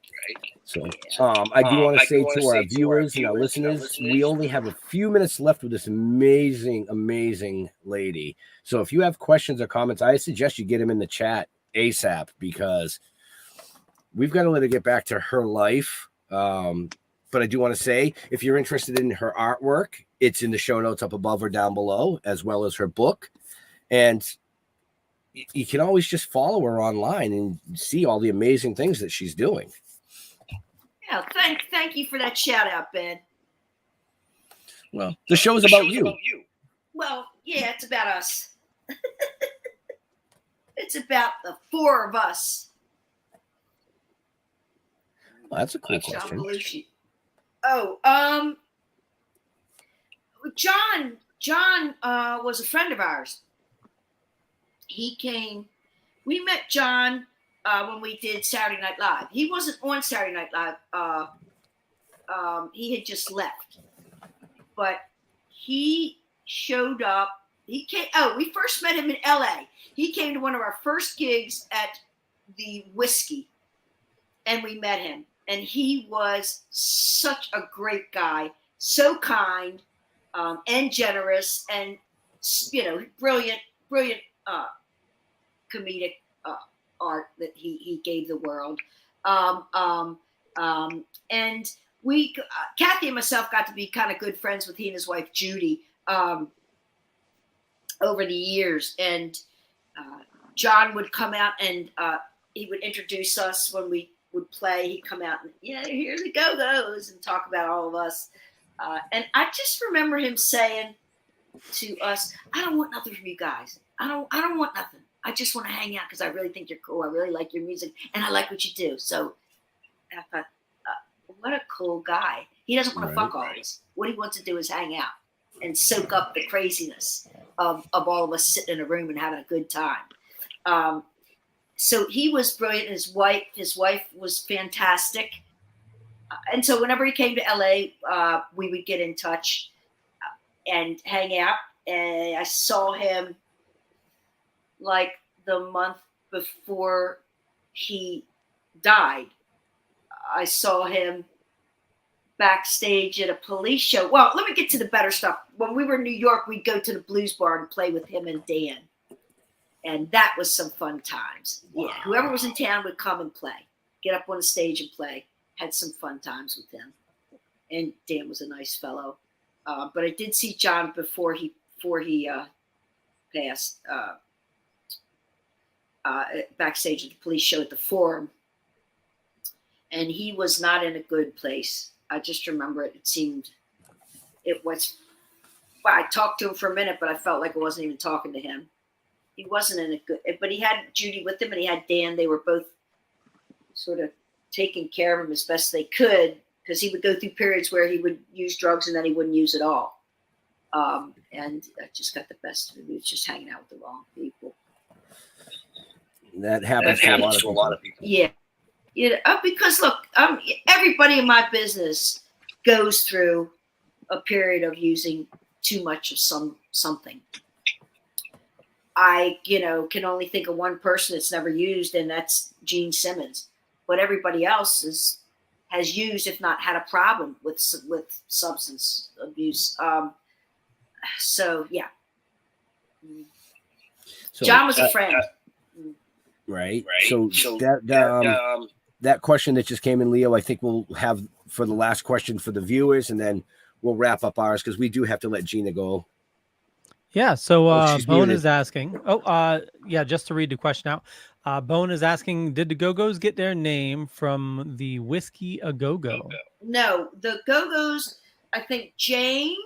So I do want to say to our viewers and our listeners, we only have a few minutes left with this amazing, amazing lady. So if you have questions or comments, I suggest you get them in the chat ASAP, because we've got to let her get back to her life. But I do want to say, if you're interested in her artwork, it's in the show notes up above or down below, as well as her book. And you can always just follow her online and see all the amazing things that she's doing. Yeah, thank you for that shout out, Ben. Well, the show is about you. Well, yeah, it's about us. It's about the four of us. Well, that's a cool question. Oh, John was a friend of ours. He came. We met John when we did Saturday Night Live. He wasn't on Saturday Night Live. He had just left, but he showed up. He came. Oh, we first met him in L.A. He came to one of our first gigs at the Whiskey, and we met him. And he was such a great guy, so kind and generous, and brilliant comedic art that he gave the world. And we, Kathy and myself, got to be kind of good friends with he and his wife Judy over the years. And John would come out and he would introduce us when we would play. He'd come out and, here's the Go-Go's, and talk about all of us. And I just remember him saying to us, I don't want nothing from you guys. I don't want nothing. I just want to hang out because I really think you're cool. I really like your music and I like what you do. So I thought, what a cool guy. He doesn't want to fuck all of us. What he wants to do is hang out and soak up the craziness of all of us sitting in a room and having a good time. So he was brilliant. His wife was fantastic. And so whenever he came to LA, we would get in touch and hang out. And I saw him like the month before he died. I saw him backstage at a police show. Well, let me get to the better stuff. When we were in New York, we'd go to the Blues Bar and play with him and Dan. And that was some fun times. Wow. Yeah, whoever was in town would come and play. Get up on the stage and play. Had some fun times with him. And Dan was a nice fellow. But I did see John before he passed backstage at the police show at the Forum. And he was not in a good place. I just remember it was, well, I talked to him for a minute, but I felt like I wasn't even talking to him. He wasn't in a good, but he had Judy with him and he had Dan. They were both sort of taking care of him as best they could, because he would go through periods where he would use drugs and then he wouldn't use it all. And I just got the best of him. He was just hanging out with the wrong people. That happens to a lot of people. Yeah. Because look, everybody in my business goes through a period of using too much of something. I, can only think of one person that's never used, and that's Gene Simmons. But everybody else has used, if not had a problem with substance abuse. So yeah. So, John was a friend. Right. So that question that just came in, Leo, I think we'll have for the last question for the viewers, and then we'll wrap up ours because we do have to let Gina go. Yeah. So Bone is asking. Just to read the question out. Bone is asking, did the Go-Go's get their name from the Whiskey A Go-Go? No, the Go-Go's, I think Jane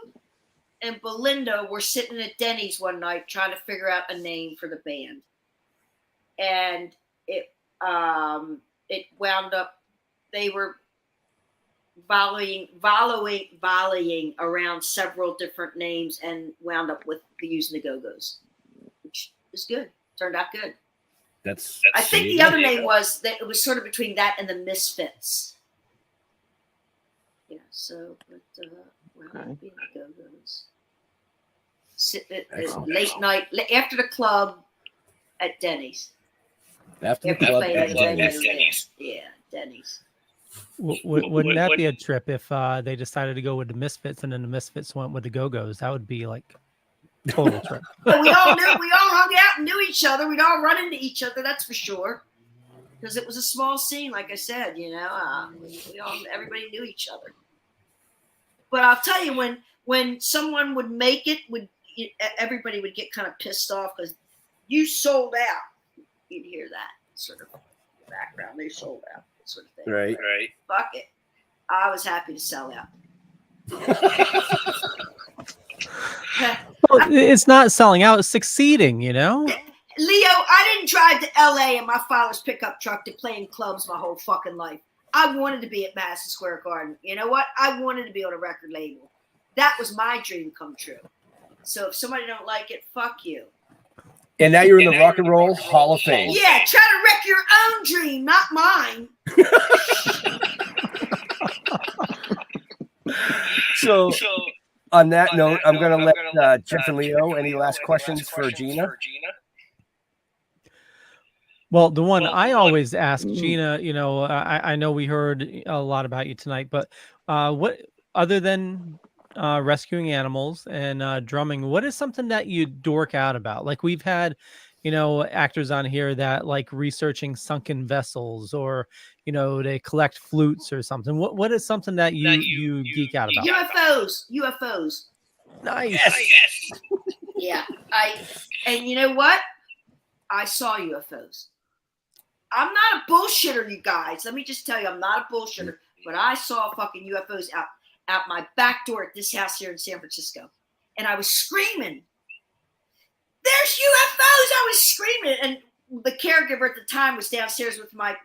and Belinda were sitting at Denny's one night trying to figure out a name for the band. And it wound up, they were volleying around several different names and wound up with using the Go-Go's, which is good. Turned out good. I think the other name was that it was sort of between that and the Misfits. Yeah. So, but well, being the Go-Go's. Sit at late night after the club at Denny's. After the club at Denny's. Yeah, Denny's. Wouldn't that be a trip if they decided to go with the Misfits and then the Misfits went with the Go-Go's? That would be like total trip. But we all hung out and knew each other. We'd all run into each other, that's for sure. Because it was a small scene, like I said, you know. Everybody knew each other. But I'll tell you, when someone would make it, everybody would get kind of pissed off because you sold out. You'd hear that sort of background. They sold out, sort of thing. Right. Fuck it. I was happy to sell out. Well, it's not selling out, it's succeeding, you know? Leo, I didn't drive to LA in my father's pickup truck to play in clubs my whole fucking life. I wanted to be at Madison Square Garden. You know what? I wanted to be on a record label. That was my dream come true. So if somebody don't like it, fuck you. And now you're in the Rock and Roll Hall of Fame. Yeah, try to wreck your own dream, not mine. So on that note, I'm going to let Jeff and Leo, any last questions for Gina? Well, the one I always ask Gina, you know, I know we heard a lot about you tonight, but what, other than rescuing animals and drumming, what is something that you dork out about? Like we've had, you know, actors on here that like researching sunken vessels, or, you know, they collect flutes or something. What is something that you geek out about? UFOs. Nice. Yes. Yeah. And you know what? I saw UFOs. I'm not a bullshitter, you guys. Let me just tell you, I'm not a bullshitter, but I saw fucking UFOs out my back door at this house here in San Francisco. And I was screaming, there's UFOs! I was screaming. And the caregiver at the time was downstairs with my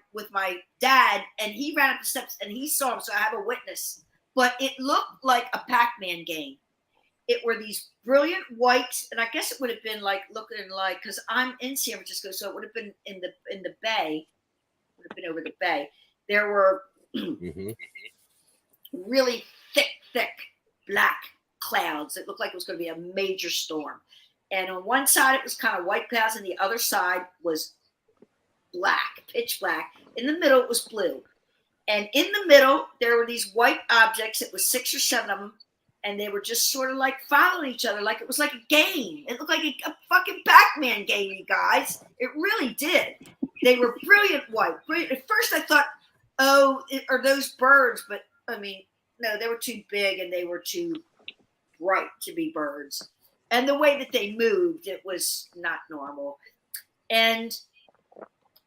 dad, and he ran up the steps and he saw him, so I have a witness. But it looked like a Pac-Man game. It were these brilliant white, and I guess it would have been like looking like, because I'm in San Francisco, so it would have been in the bay, would have been over the bay. There were really thick black clouds. It looked like it was going to be a major storm. And on one side it was kind of white clouds, and the other side was black, pitch black. In the middle it was blue, and in the middle there were these white objects. It was 6 or 7 of them. And they were just sort of like following each other, like it was like a game. It looked like a fucking Pac-Man game, you guys. It really did. They were brilliant white. At first I thought, are those birds? But I mean, no, they were too big and they were too bright to be birds. And the way that they moved, it was not normal. And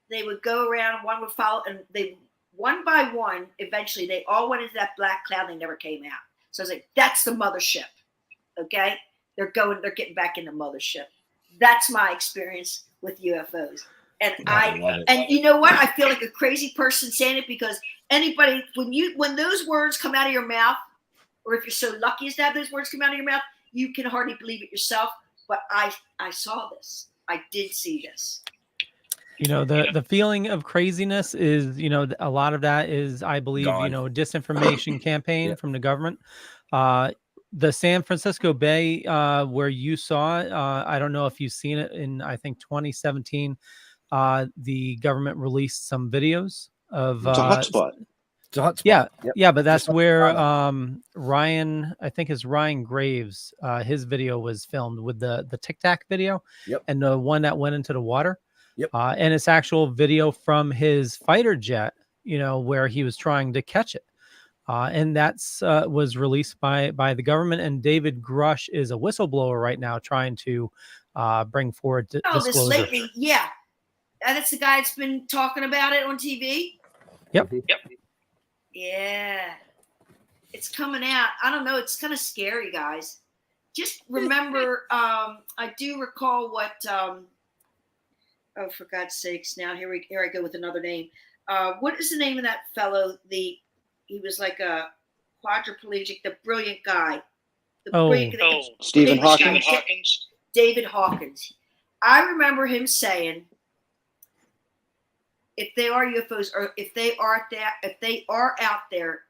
they would go around, one would follow, and they, one by one, eventually they all went into that black cloud. They never came out. So I was like, that's the mothership. Okay. They're getting back in the mothership. That's my experience with UFOs. And and you know what? I feel like a crazy person saying it, because anybody, when those words come out of your mouth, or if you're so lucky as to have those words come out of your mouth, you can hardly believe it yourself. But I saw this. I did see this. You know, the feeling of craziness is, you know, a lot of that is, I believe, you know, disinformation campaign from the government. The San Francisco Bay, where you saw it, I don't know if you've seen it in, I think, 2017. The government released some videos of it's a hotspot. It's a hotspot. Yeah, yeah, but that's where Ryan, I think it's Ryan Graves, his video was filmed with the Tic Tac video, and the one that went into the water. And it's actual video from his fighter jet, you know, where he was trying to catch it. And that's was released by the government. And David Grush is a whistleblower right now trying to bring forward disclosure. This lately, yeah. And it's the guy that's been talking about it on TV. Yep. Yeah. It's coming out. I don't know. It's kind of scary, guys. Just remember, I do recall what... oh, for God's sakes! Now here I go with another name. What is the name of that fellow? He was like a quadriplegic, the brilliant guy. Stephen Hawking. David Hawkins. I remember him saying if they are UFOs, or if they are out there,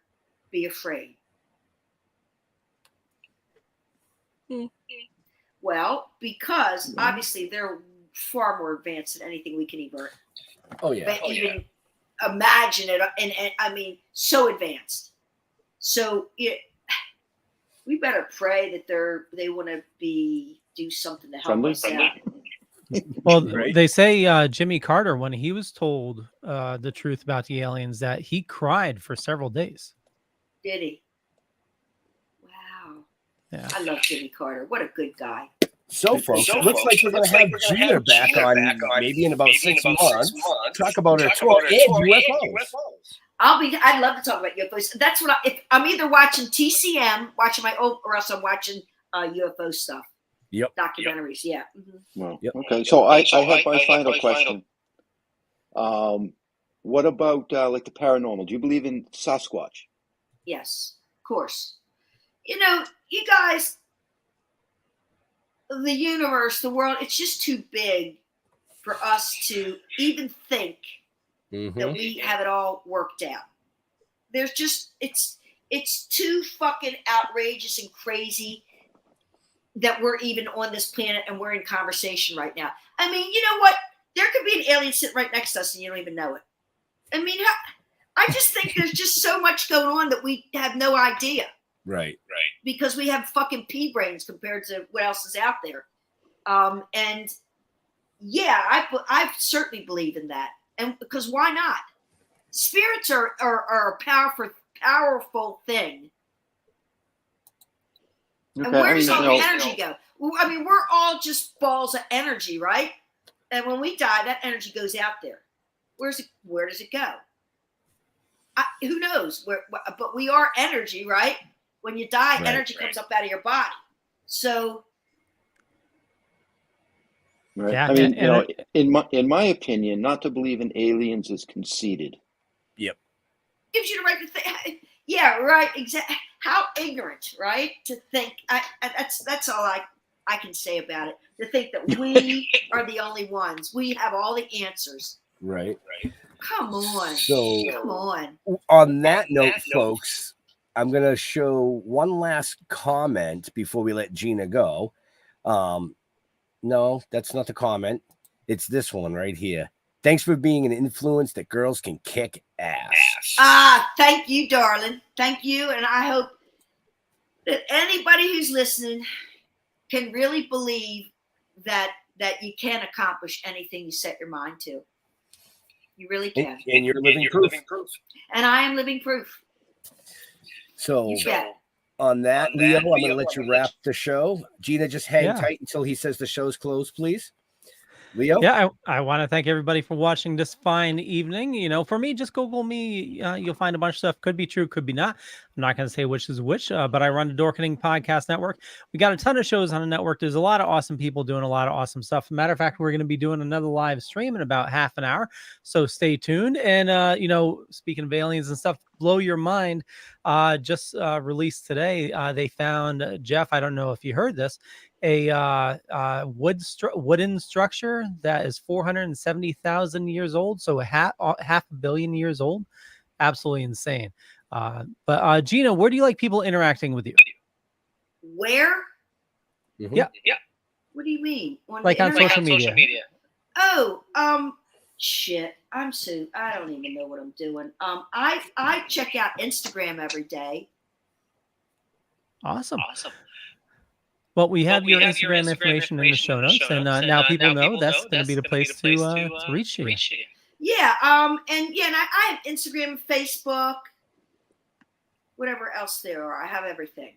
be afraid. Well, because obviously they're far more advanced than anything we can even imagine it, and I mean, so advanced. So we better pray that they want to do something to help us out. Well, they say Jimmy Carter, when he was told the truth about the aliens, that he cried for several days. Did he? Wow. Yeah. I love Jimmy Carter. What a good guy. So, folks, it looks like we're going to have Gina back on maybe in about 6 months. Talk about her tour and UFOs. I'd love to talk about UFOs. That's what I'm either watching TCM, or else I'm watching UFO stuff. Yep. Documentaries. Yeah. Mm-hmm. Well, okay. So I have my final question. What about like the paranormal? Do you believe in Sasquatch? Yes, of course. You guys, the universe, the world, it's just too big for us to even think that we have it all worked out. There's just, it's too fucking outrageous and crazy that we're even on this planet and we're in conversation right now. I mean, you know what? There could be an alien sitting right next to us and you don't even know it. I mean, I just think there's just so much going on that we have no idea. Right. Because we have fucking pea brains compared to what else is out there. And yeah, I certainly believe in that. And because why not? Spirits are a powerful thing. Okay, And where does all the energy go? Well, I mean, we're all just balls of energy, right? And when we die, that energy goes out there. Where does it go? Who knows? But we are energy, right? When you die, energy comes up out of your body. So, I mean, in my opinion, not to believe in aliens is conceited. Yep. Gives you the right to think. Yeah, right. Exactly. How ignorant, right? To think. That's all I can say about it. To think that we are the only ones. We have all the answers. Right. Come on. So, come on. On that note, folks, I'm going to show one last comment before we let Gina go. No, that's not the comment. It's this one right here. Thanks for being an influence that girls can kick ass. Thank you, darling. Thank you. And I hope that anybody who's listening can really believe that you can accomplish anything you set your mind to. You really can. And you're living proof. And I am living proof. So on that, Leo, I'm going to let you wrap the show. Gina, just hang tight until he says the show's closed, please. Leo? Yeah, I want to thank everybody for watching this fine evening. For me, just Google me. You'll find a bunch of stuff. Could be true, could be not. I'm not going to say which is which, but I run the Dorkening Podcast Network. We got a ton of shows on the network. There's a lot of awesome people doing a lot of awesome stuff. Matter of fact, we're going to be doing another live stream in about half an hour. So stay tuned. And, speaking of aliens and stuff, blow your mind. Just released today. They found, Jeff, I don't know if you heard this, a wooden structure that is 470,000 years old, so half a billion years old. Absolutely insane. But Gina, where do you like people interacting with you? Where? Yeah. What do you mean? On social media. Oh, shit. I don't even know what I'm doing. I check out Instagram every day. Awesome. Well, we have your Instagram information in the show notes, and now people know that's going to be the place to reach you. Yeah, and I have Instagram and Facebook, whatever else there are. I have everything.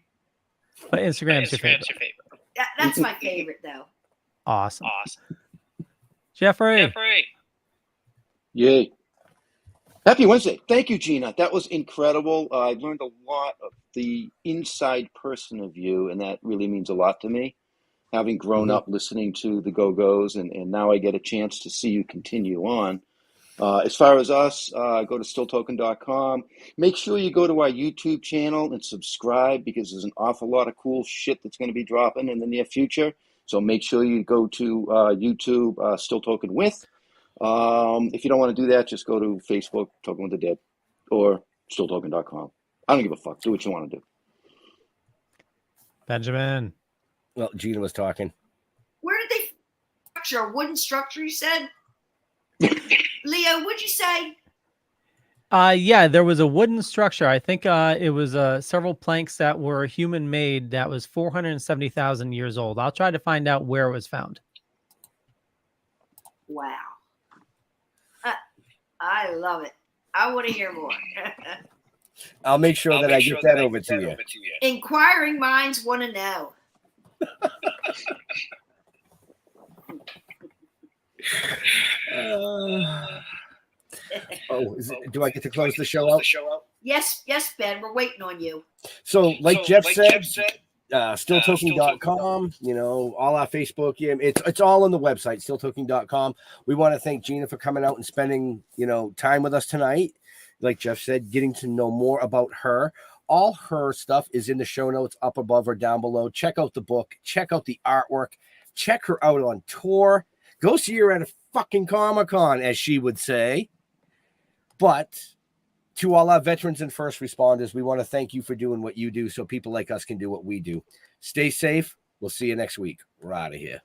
But Instagram's your favorite. That's my favorite, though. Awesome. Jeffrey. Yay. Happy Wednesday. Thank you, Gina. That was incredible. I learned a lot of the inside person of you, and that really means a lot to me. Having grown up listening to the Go-Go's, and now I get a chance to see you continue on. As far as us, go to stilltoken.com. Make sure you go to our YouTube channel and subscribe, because there's an awful lot of cool shit that's going to be dropping in the near future. So make sure you go to YouTube, Still Token With. If you don't want to do that, just go to Facebook, Talking with the Dead, or stilltalking.com. I don't give a fuck. Do what you want to do. Benjamin. Well, Gina was talking. Where did they structure a wooden structure? You said, Leo. What'd you say? Yeah, there was a wooden structure. I think it was several planks that were human made. That was 470,000 years old. I'll try to find out where it was found. Wow. I love it. I want to hear more. I'll make sure that I get that over to you. Inquiring minds want to know. Do I get to close the show out? Yes, Ben. We're waiting on you. So, like Jeff said, stilltoking.com, all our Facebook, it's all on the website, stilltoking.com. We want to thank Gina for coming out and spending, time with us tonight. Like Jeff said, getting to know more about her. All her stuff is in the show notes up above or down below. Check out the book. Check out the artwork. Check her out on tour. Go see her at a fucking Comic-Con, as she would say. But to all our veterans and first responders, we want to thank you for doing what you do so people like us can do what we do. Stay safe. We'll see you next week. We're out of here.